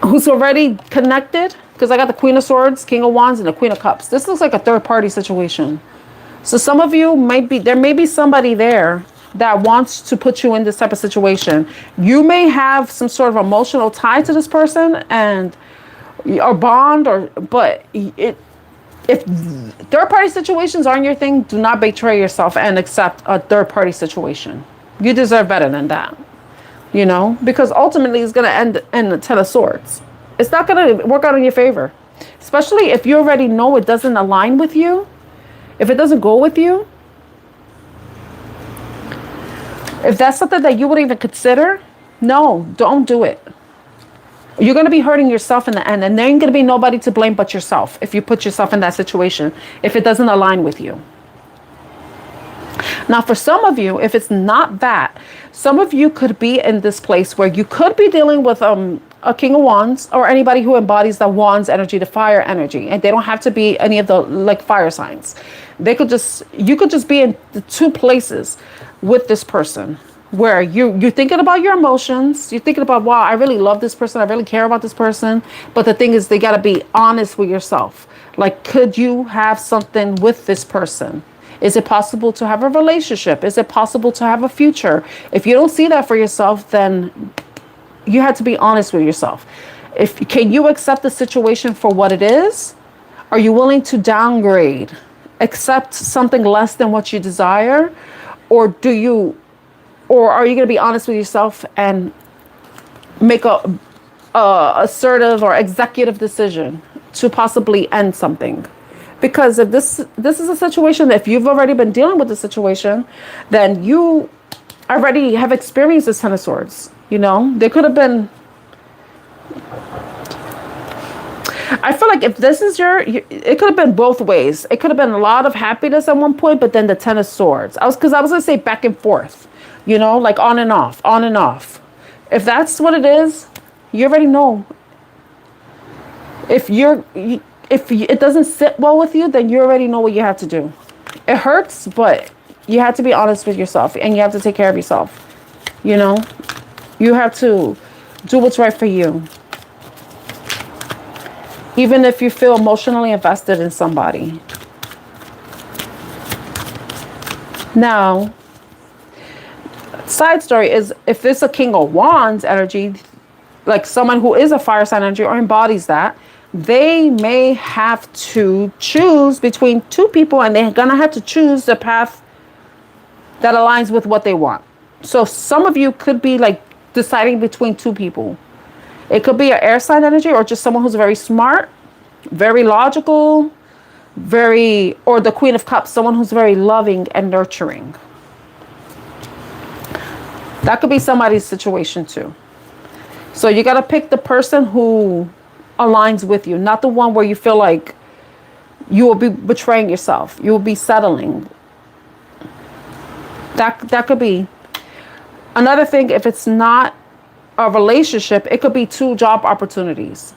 who's already connected, because I got the Queen of Swords, King of Wands, and the Queen of Cups. This looks like a third party situation. So some of you there may be somebody there that wants to put you in this type of situation. You may have some sort of emotional tie to this person and or bond, but if third party situations aren't your thing, do not betray yourself and accept a third party situation. You deserve better than that, you know, because ultimately it's going to end in the Ten of Swords. It's not going to work out in your favor, especially if you already know it doesn't align with you. If it doesn't go with you, if that's something that you would even consider, no, don't do it. You're going to be hurting yourself in the end, and there ain't going to be nobody to blame but yourself if you put yourself in that situation, if it doesn't align with you. Now, for some of you, if it's not that, some of you could be in this place where you could be dealing with a King of Wands or anybody who embodies the Wands energy, the fire energy, and they don't have to be any of the like fire signs. You could just be in the two places with this person where you're thinking about your emotions. You're thinking about, wow, I really love this person. I really care about this person. But the thing is, they got to be honest with yourself. Like, could you have something with this person? Is it possible to have a relationship? Is it possible to have a future? If you don't see that for yourself, then you have to be honest with yourself. Can you accept the situation for what it is? Are you willing to downgrade, accept something less than what you desire? Or are you going to be honest with yourself and make a assertive or executive decision to possibly end something? Because if this is a situation, if you've already been dealing with the situation, then you already have experienced this Ten of Swords. You know, there could have been, I feel like if this is it could have been both ways. It could have been a lot of happiness at one point, but then the Ten of Swords. Because I was going to say back and forth, you know, like on and off, on and off. If that's what it is, you already know. If it doesn't sit well with you, then you already know what you have to do. It hurts, but you have to be honest with yourself and you have to take care of yourself. You know, you have to do what's right for you. Even if you feel emotionally invested in somebody. Now, side story is if it's a King of Wands energy, like someone who is a fire sign energy or embodies that, they may have to choose between two people and they're going to have to choose the path that aligns with what they want. So some of you could be like deciding between two people. It could be an air sign energy or just someone who's very smart, very logical, or the Queen of Cups, someone who's very loving and nurturing. That could be somebody's situation too. So you got to pick the person who aligns with you, not the one where you feel like you will be betraying yourself. You will be settling. That could be. Another thing, if it's not a relationship, it could be two job opportunities.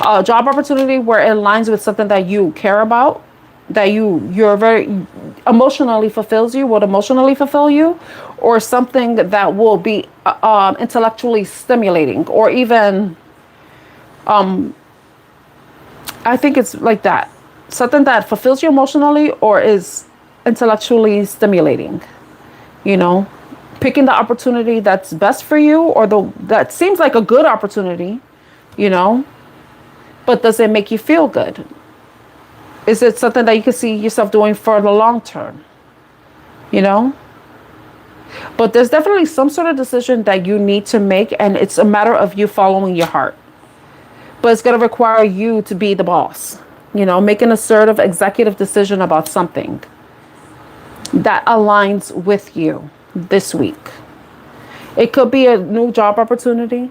A job opportunity where it aligns with something that you care about, that you're very emotionally fulfills you, would emotionally fulfill you, or something that will be intellectually stimulating, or even I think it's like that. Something that fulfills you emotionally or is intellectually stimulating. You know, picking the opportunity that's best for you or that seems like a good opportunity, you know. But does it make you feel good? Is it something that you can see yourself doing for the long term? You know? But there's definitely some sort of decision that you need to make, and it's a matter of you following your heart. But it's going to require you to be the boss. You know, make an assertive executive decision about something that aligns with you this week. It could be a new job opportunity.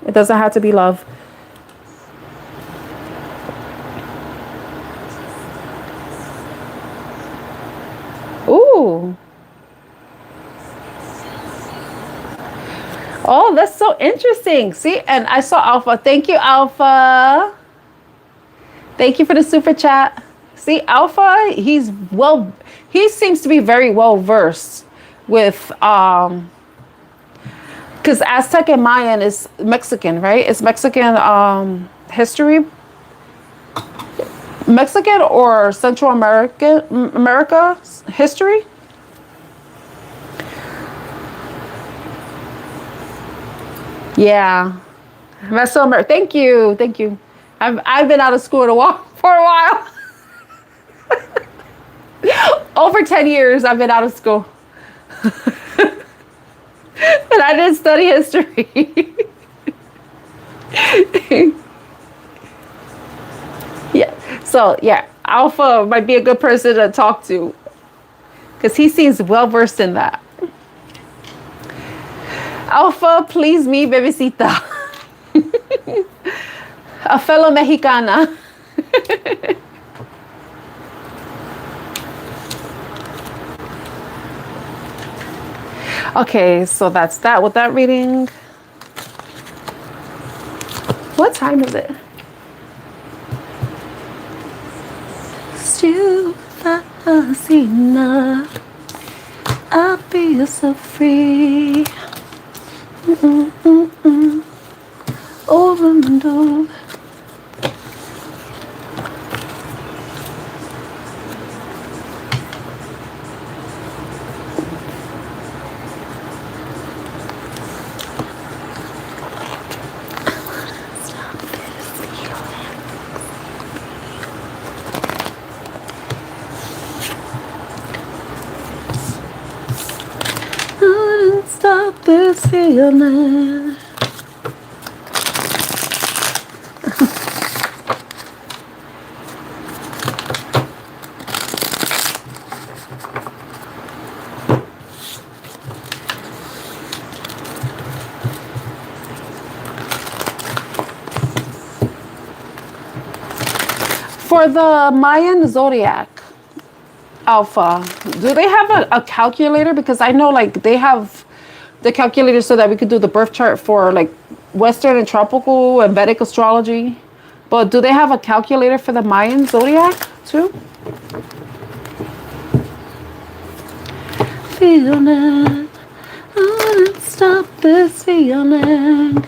It doesn't have to be love. Ooh. Oh, that's so interesting. See, and I saw Alpha. Thank you, Alpha. Thank you for the super chat. See, Alpha, he seems to be very well versed with, because Aztec and Mayan is Mexican, right? It's Mexican history. Mexican or Central America history. Yeah, Mesoamerica. Thank you, thank you. I've been out of school for a while. Over 10 years I've been out of school. And I didn't study history. Yeah. So yeah, Alpha might be a good person to talk to, because he seems well versed in that. Alpha, please me, bebecita. A fellow Mexicana. Okay, so that's that with that reading. What time is it? Still fascina. I feel so free. Over and over. Stop this feeling. For the Mayan zodiac, Alpha, do they have a calculator? Because I know like they have the calculator so that we could do the birth chart for like Western and tropical and Vedic astrology. But do they have a calculator for the Mayan zodiac too? Feeling, I won't stop this feeling.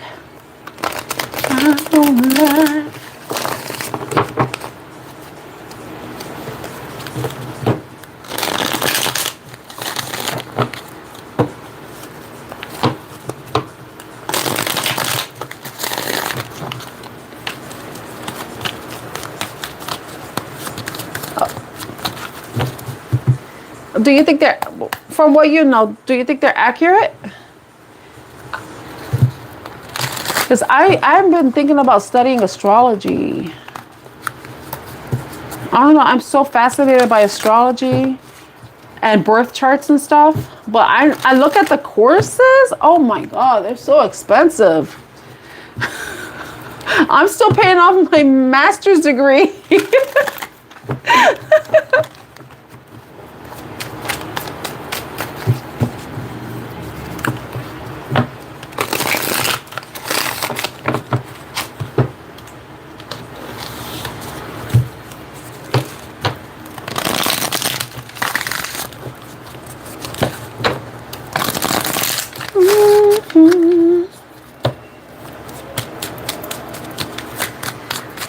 I won't lie. Do you think they're, from what you know, do you think they're accurate? Because I've been thinking about studying astrology. I don't know, I'm so fascinated by astrology and birth charts and stuff. But I look at the courses, oh my God, they're so expensive. I'm still paying off my master's degree.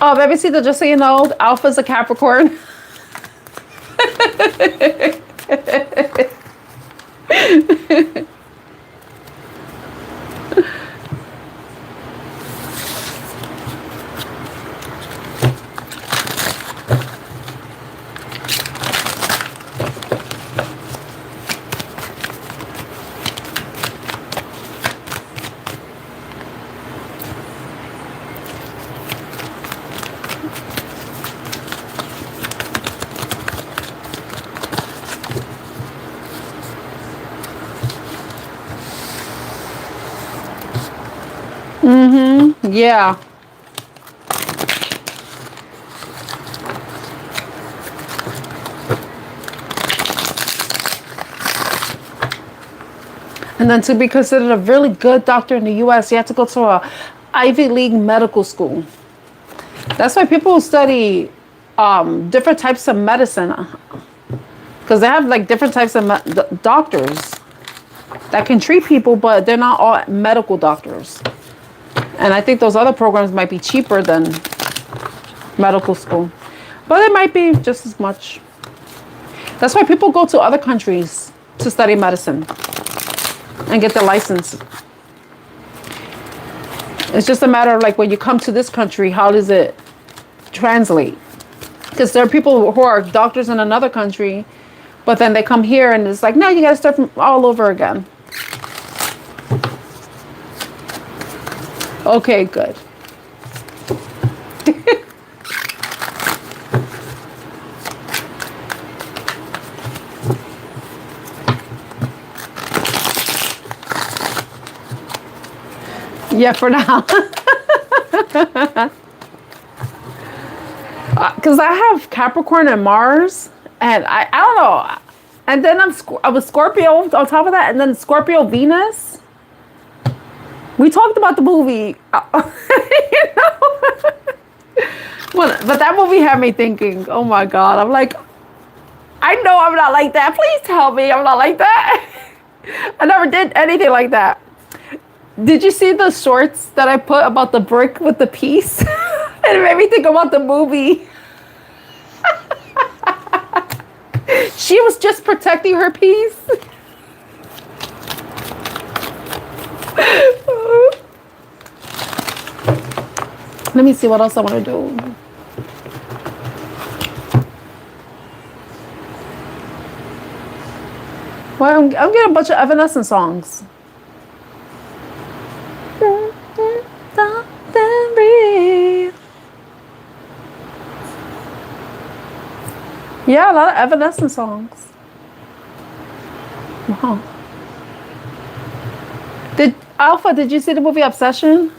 Oh, baby, see, just so you know, Alpha's a Capricorn. Yeah. And then to be considered a really good doctor in the US, you have to go to a Ivy League medical school. That's why people study different types of medicine, because they have like different types of doctors that can treat people, but they're not all medical doctors. And I think those other programs might be cheaper than medical school, but it might be just as much. That's why people go to other countries to study medicine and get their license. It's just a matter of like, when you come to this country, how does it translate? Because there are people who are doctors in another country, but then they come here and it's like, no, you got to start from all over again. Okay, good. Yeah, for now. Because I have Capricorn and Mars, and I don't know. And then I was Scorpio on top of that, and then Scorpio Venus. We talked about the movie, you know? But that movie had me thinking, oh my God. I'm like, I know I'm not like that. Please tell me I'm not like that. I never did anything like that. Did you see the shorts that I put about the brick with the piece? And it made me think about the movie. She was just protecting her piece. Let me see what else I want to do. Well, I'm getting a bunch of Evanescence songs. Yeah, a lot of Evanescence songs. Wow. Did you see the movie Obsession?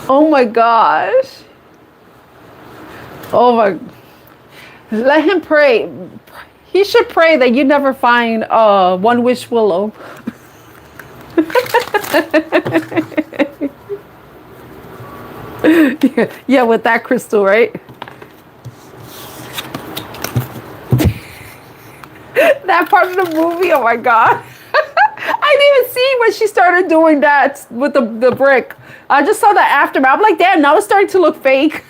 Oh my gosh. Oh my. Let him pray. He should pray that you never find One Wish Willow. Yeah, with that crystal, right? That part of the movie, oh my God. I didn't even see when she started doing that with the brick. I just saw that aftermath. I'm like, damn, now it's starting to look fake.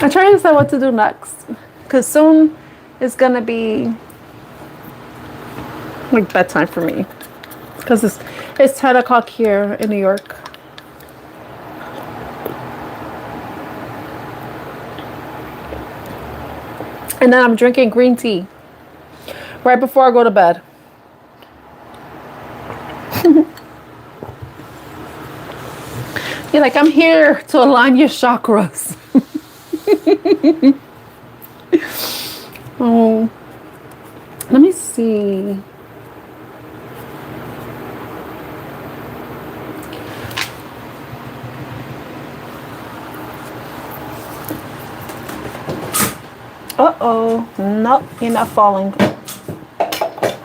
I'm trying to decide what to do next, because soon it's gonna be like bedtime for me, because it's 10 o'clock here in New York. And then I'm drinking green tea right before I go to bed. You're like, I'm here to align your chakras. Oh, let me see. Uh-oh. Nope, you're not falling.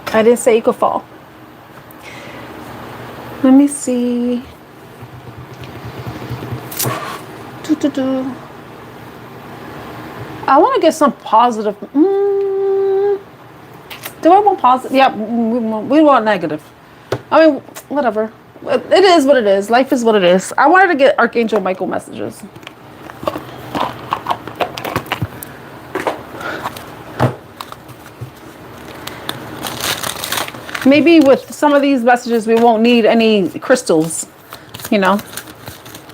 I didn't say you could fall. Let me see. I want to get some positive. Do I want positive? Yeah, we want negative. I mean, whatever. It is what it is. Life is what it is. I wanted to get Archangel Michael messages. Maybe with some of these messages, we won't need any crystals, you know,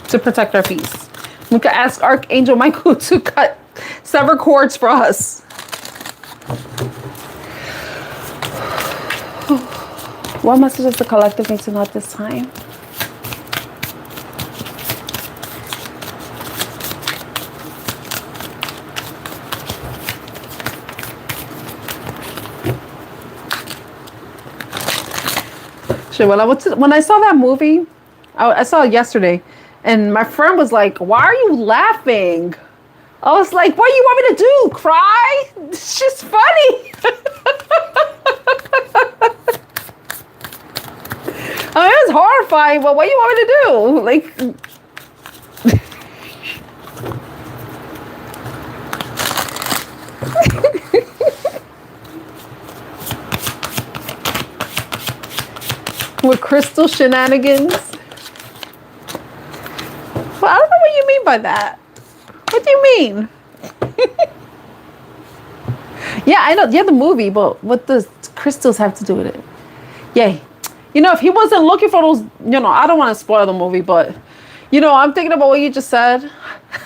to protect our peace. We could ask Archangel Michael to sever cords for us. What message does the collective need to know at this time? shit. When I saw that movie, I saw it yesterday, and my friend was like, "Why are you laughing?" I was like, "What do you want me to do? Cry? It's just funny." I mean, it's horrifying, but what do you want me to do? Like. With crystal shenanigans. Well, I don't know what you mean by that. What do you mean? Yeah, I know. Yeah, the movie, but what does crystals have to do with it? Yeah. You know, if he wasn't looking for those, you know, I don't want to spoil the movie, but, you know, I'm thinking about what you just said.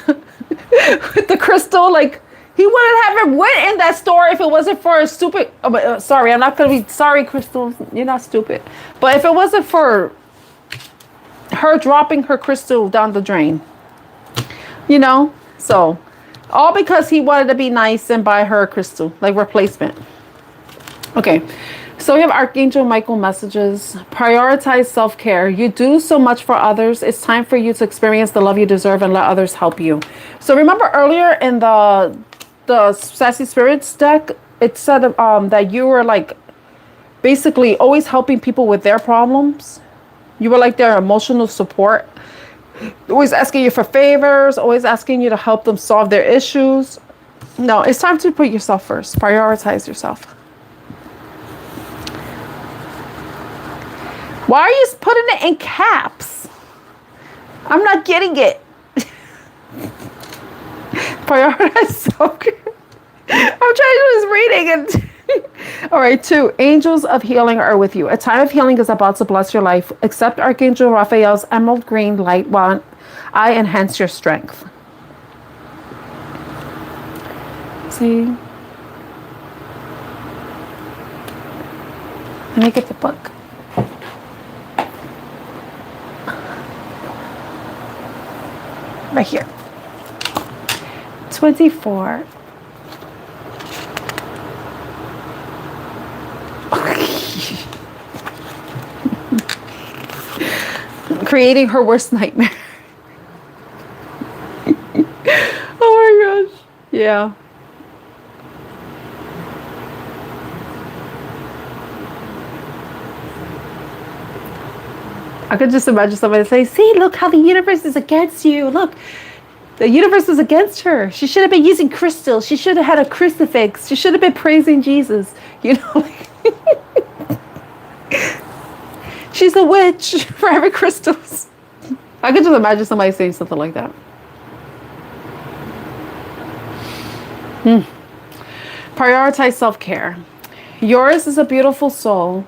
With the crystal, like, he wouldn't have went in that store if it wasn't for a stupid... sorry, I'm not going to be... Sorry, Crystal. You're not stupid. But if it wasn't for her dropping her crystal down the drain. You know? So, all because he wanted to be nice and buy her a crystal. Like replacement. Okay. So we have Archangel Michael messages. Prioritize self-care. You do so much for others. It's time for you to experience the love you deserve and let others help you. So remember earlier in the Sassy Spirits deck, it said that you were like basically always helping people with their problems. You were like their emotional support, always asking you for favors, always asking you to help them solve their issues. No, it's time to put yourself first. Prioritize yourself. Why are you putting it in caps? I'm not getting it. Prioritize self-care. I'm trying to do this reading and all right, 2 angels of healing are with you. A time of healing is about to bless your life. Accept Archangel Raphael's emerald green light while I enhance your strength. See? Let me get the book. Right here. 24. Creating her worst nightmare. Oh my gosh. Yeah. I could just imagine somebody say, see, look how the universe is against you. Look, the universe is against her. She should have been using crystals. She should have had a crucifix. She should have been praising Jesus. You know, she's a witch for having crystals. I could just imagine somebody saying something like that. Prioritize self-care. Yours is a beautiful soul.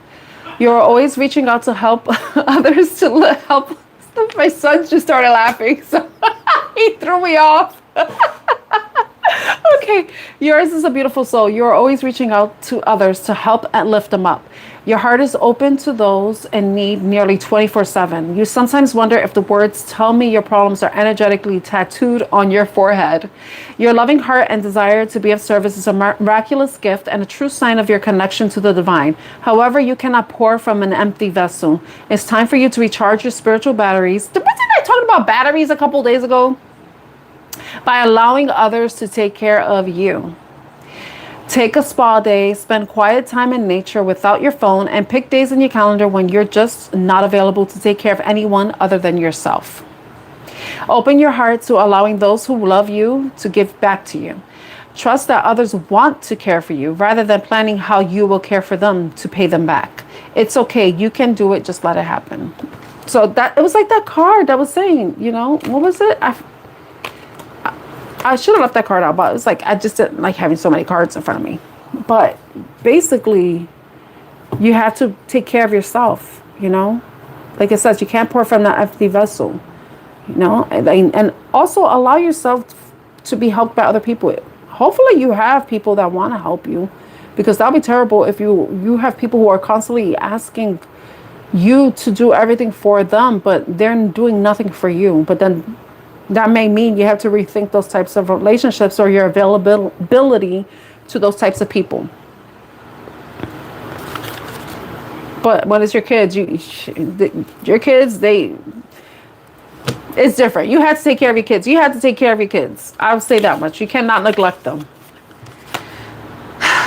You're always reaching out to help others to help. My son just started laughing, so he threw me off. Okay, yours is a beautiful soul. You're always reaching out to others to help and lift them up. Your heart is open to those in need nearly 24/7. You sometimes wonder if the words "tell me your problems" are energetically tattooed on your forehead. Your loving heart and desire to be of service is a miraculous gift and a true sign of your connection to the divine. However, you cannot pour from an empty vessel. It's time for you to recharge your spiritual batteries. Wasn't I talking about batteries a couple days ago? By allowing others to take care of you. Take a spa day, spend quiet time in nature without your phone, and pick days in your calendar when you're just not available to take care of anyone other than yourself. Open your heart to allowing those who love you to give back to you. Trust that others want to care for you rather than planning how you will care for them to pay them back. It's okay. You can do it. Just let it happen. So that it was like that card that was saying, you know, what was it? I should have left that card out, but it's like I just didn't like having so many cards in front of me. But basically, you have to take care of yourself, you know? Like it says, you can't pour from the empty vessel, you know? And also allow yourself to be helped by other people. Hopefully you have people that want to help you, because that'll be terrible if you have people who are constantly asking you to do everything for them, but they're doing nothing for you. But then that may mean you have to rethink those types of relationships or your availability to those types of people. But when it's your kids, your kids, it's different. You had to take care of your kids. You had to take care of your kids. I would say that much. You cannot neglect them.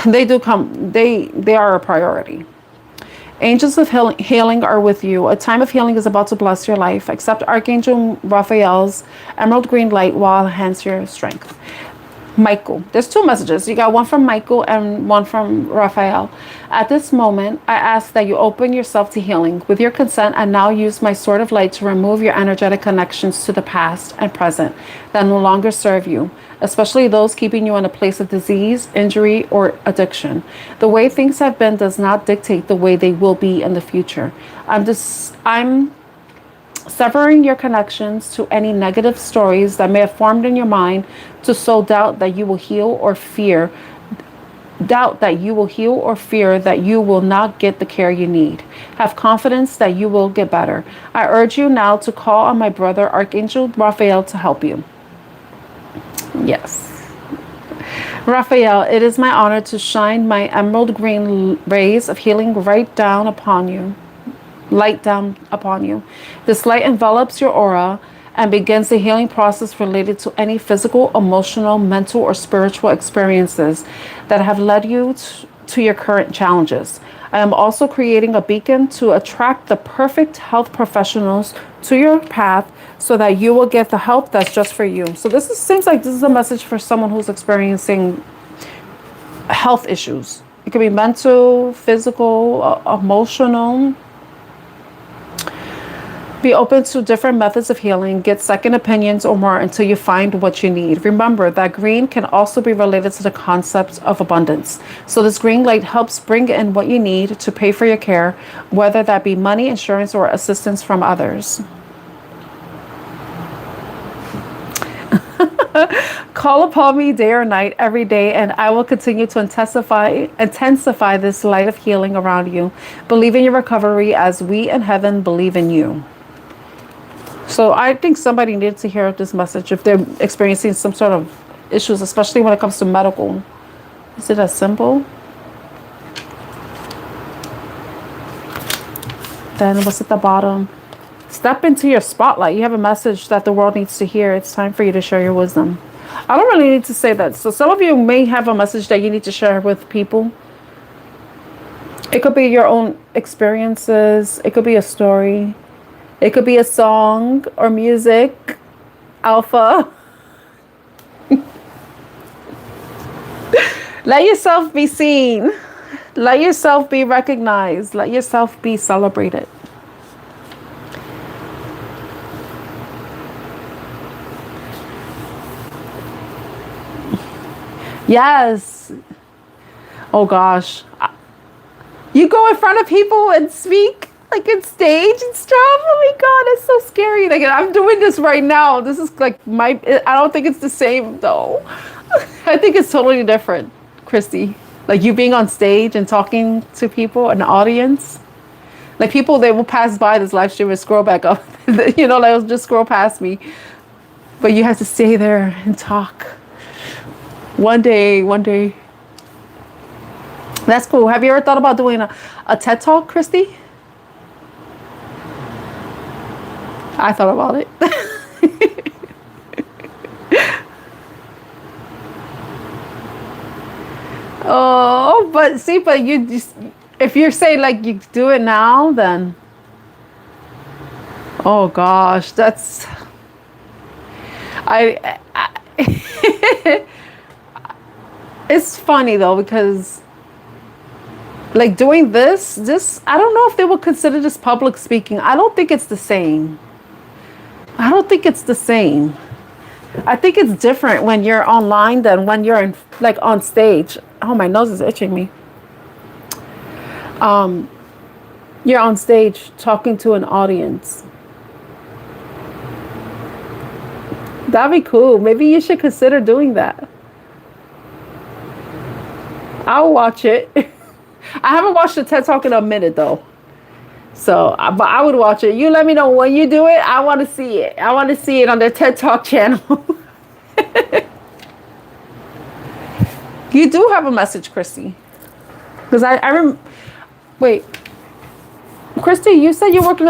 They do come, they are a priority. Angels of healing are with you. A time of healing is about to bless your life. Accept Archangel Raphael's emerald green light while enhance your strength. Michael. There's two messages. You got one from Michael and one from Raphael. At this moment, I ask that you open yourself to healing. With your consent, I now use my sword of light to remove your energetic connections to the past and present that no longer serve you, especially those keeping you in a place of disease, injury, or addiction. The way things have been does not dictate the way they will be in the future. I'm severing your connections to any negative stories that may have formed in your mind to sow doubt that you will heal or fear. Doubt that you will heal or fear that you will not get the care you need. Have confidence that you will get better. I urge you now to call on my brother, Archangel Raphael, to help you. Yes. Raphael, it is my honor to shine my emerald green rays of healing right down upon you. Light down upon you. This light envelops your aura and begins the healing process related to any physical, emotional, mental, or spiritual experiences that have led you to your current challenges. I am also creating a beacon to attract the perfect health professionals to your path so that you will get the help that's just for you. So seems like this is a message for someone who's experiencing health issues. It could be mental, physical, emotional. Be open to different methods of healing. Get second opinions or more until you find what you need. Remember that green can also be related to the concept of abundance. So this green light helps bring in what you need to pay for your care, whether that be money, insurance, or assistance from others. Call upon me day or night, every day, and I will continue to intensify this light of healing around you. Believe in your recovery as we in heaven believe in you. So I think somebody needed to hear this message if they're experiencing some sort of issues, especially when it comes to medical. Is it a symbol? Then what's at the bottom? Step into your spotlight. You have a message that the world needs to hear. It's time for you to share your wisdom. I don't really need to say that. So some of you may have a message that you need to share with people. It could be your own experiences. It could be a story. It could be a song or music. Alpha. Let yourself be seen. Let yourself be recognized. Let yourself be celebrated. Yes. Oh gosh. You go in front of people and speak like on stage and stuff. Oh my God, that's so scary. Like I'm doing this right now. This is like I don't think it's the same though. I think it's totally different, Christy. Like you being on stage and talking to people, an audience. Like people, they will pass by this live stream and scroll back up. You know, they'll just scroll past me. But you have to stay there and talk. One day. That's cool. Have you ever thought about doing a TED Talk, Christy? I thought about it. Oh, but you just, if you're saying like you do it now, then, oh gosh, that's, it's funny though, because like doing this, I don't know if they would consider this public speaking. I don't think it's the same. I don't think it's the same. I think it's different when you're online than when you're like on stage. Oh, my nose is itching me. You're on stage talking to an audience. That'd be cool. Maybe you should consider doing that. I'll watch it. I haven't watched the TED Talk in a minute though. So, but I would watch it. You let me know when you do it. I want to see it. I want to see it on the TED Talk channel. You do have a message, Christy. Because I remember. Wait. Christy, you said you worked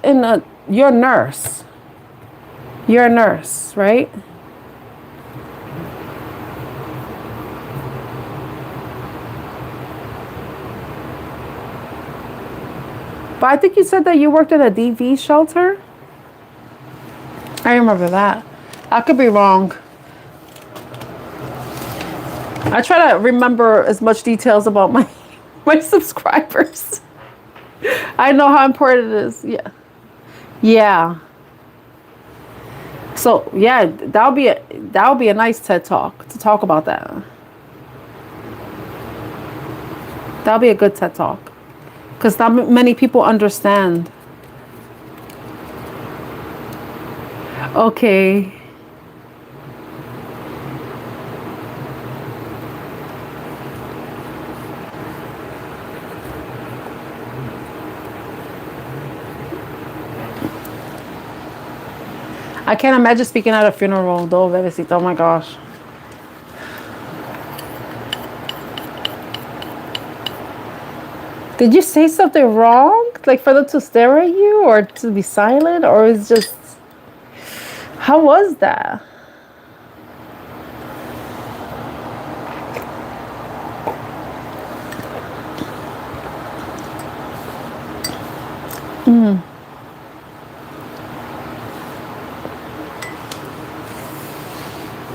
in you're a nurse. You're a nurse, right? But I think you said that you worked at a DV shelter. I remember that. I could be wrong. I try to remember as much details about my subscribers. I know how important it is. Yeah. Yeah. So yeah, that'll be a nice TED talk to talk about that. That'll be a good TED talk. Because not many people understand. Okay. I can't imagine speaking at a funeral, though, bebecito. Oh my gosh. Did you say something wrong? Like for them to stare at you or to be silent? Or is just... How was that?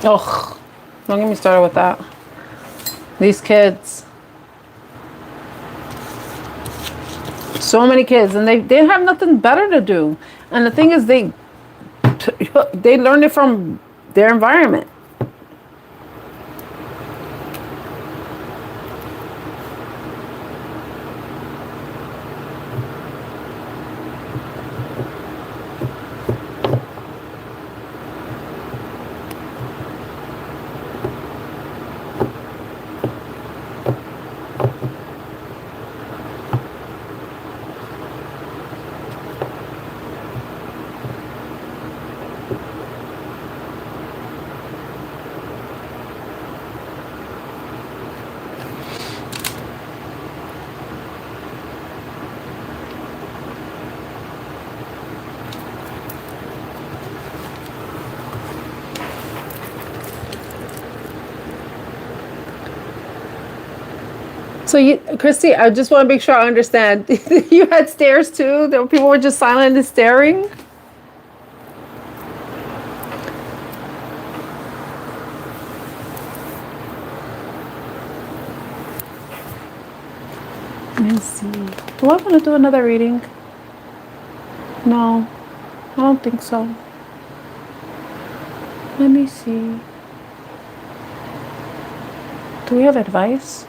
Ugh. Don't get me started with that. These kids. So many kids, and they have nothing better to do. And the thing is, they learn it from their environment. So, Christy, I just want to make sure I understand. You had stares too? That people were just silent and staring? Let me see. Do I want to do another reading? No, I don't think so. Let me see. Do we have advice?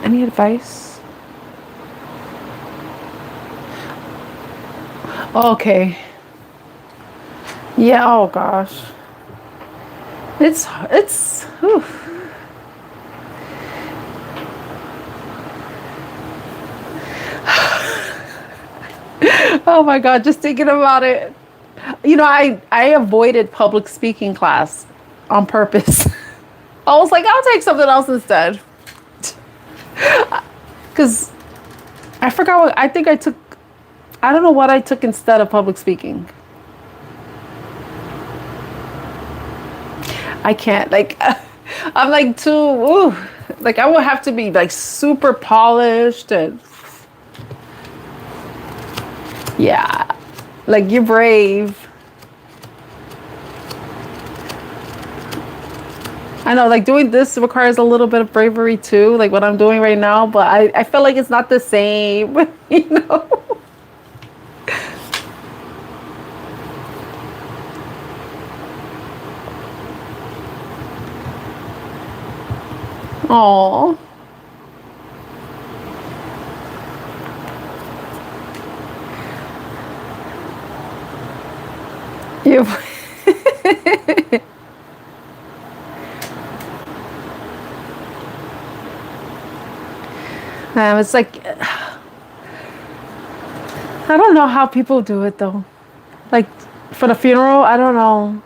Any advice? Okay. Yeah, oh gosh. It's whew. Oh my God, just thinking about it. You know, I avoided public speaking class on purpose. I was like, I'll take something else instead. Because I forgot what I think I took. I don't know what I took instead of public speaking. I can't, like, I'm like too, ooh, like I would have to be like super polished and yeah, like you're brave. I know, like doing this requires a little bit of bravery too, like what I'm doing right now, but I feel like it's not the same, you know? Aww. You. It's like, I don't know how people do it though. Like for the funeral, I don't know.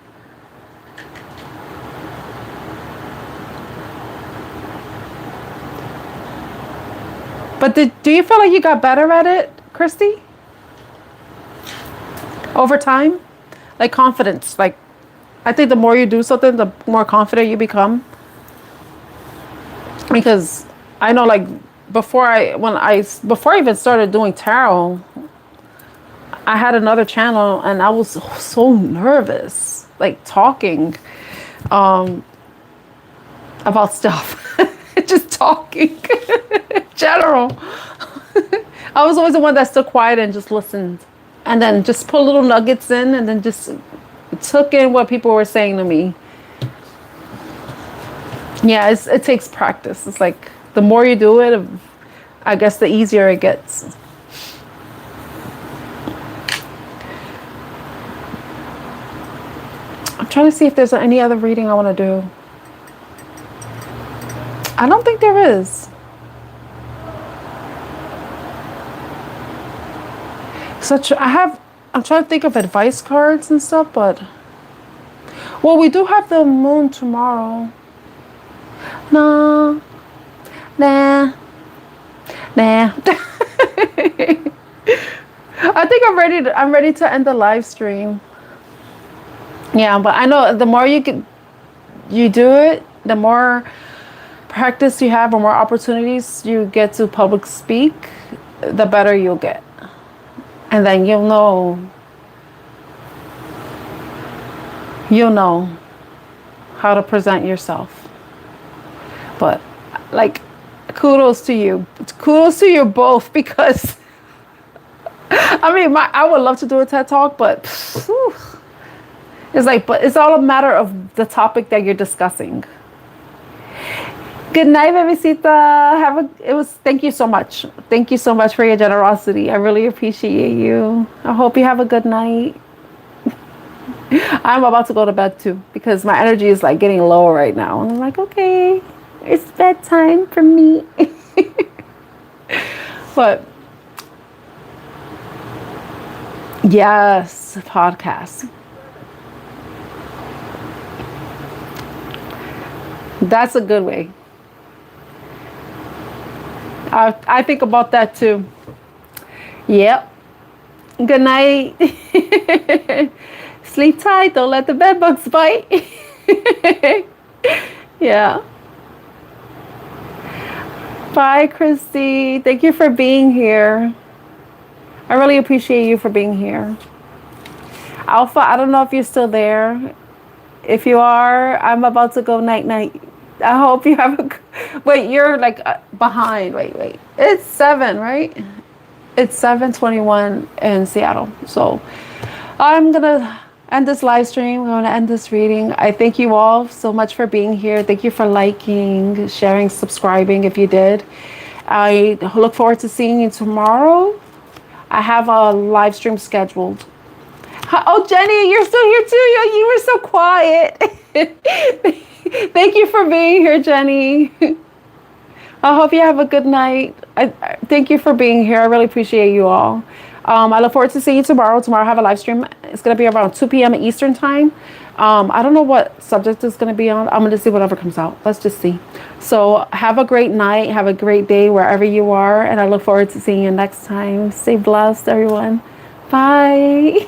But do you feel like you got better at it, Christy? Over time? Like confidence. Like, I think the more you do something, the more confident you become. Because I know, like, before I even started doing tarot, I had another channel and I was so nervous, like talking about stuff. Just talking. General. I was always the one that stood quiet and just listened. And then just put little nuggets in and then just took in what people were saying to me. Yeah, it takes practice. It's like the more you do it, I guess the easier it gets. I'm trying to see if there's any other reading I want to do. I don't think there is. I'm trying to think of advice cards and stuff, but well, we do have the moon tomorrow. Nah. I think I'm ready to end the live stream. Yeah, but I know the more you do it, the more practice you have, or more opportunities you get to public speak, the better you'll get. And then you'll know how to present yourself. But like, kudos to you both, because I mean, I would love to do a TED Talk, but whew, but it's all a matter of the topic that you're discussing. Good night, Bebecita. Thank you so much. Thank you so much for your generosity. I really appreciate you. I hope you have a good night. I'm about to go to bed too, because my energy is like getting low right now. And I'm like, okay, it's bedtime for me. But yes, podcast. That's a good way. I think about that too. Yep. Good night. Sleep tight. Don't let the bed bugs bite. Yeah. Bye, Christy. Thank you for being here. I really appreciate you for being here. Alpha, I don't know if you're still there. If you are, I'm about to go night-night. I hope you have a... Wait, you're like behind. Wait. It's 7, right? It's 7:21 in Seattle. So I'm going to end this live stream. I'm going to end this reading. I thank you all so much for being here. Thank you for liking, sharing, subscribing if you did. I look forward to seeing you tomorrow. I have a live stream scheduled. Oh, Jenny, you're still here too. You were so quiet. Thank you for being here, Jenny. I hope you have a good night. Thank you for being here. I really appreciate you all. I look forward to seeing you tomorrow. Tomorrow I have a live stream. It's going to be around 2 p.m. Eastern time. I don't know what subject it's going to be on. I'm going to see whatever comes out. Let's just see. So have a great night. Have a great day wherever you are. And I look forward to seeing you next time. Stay blessed, everyone. Bye.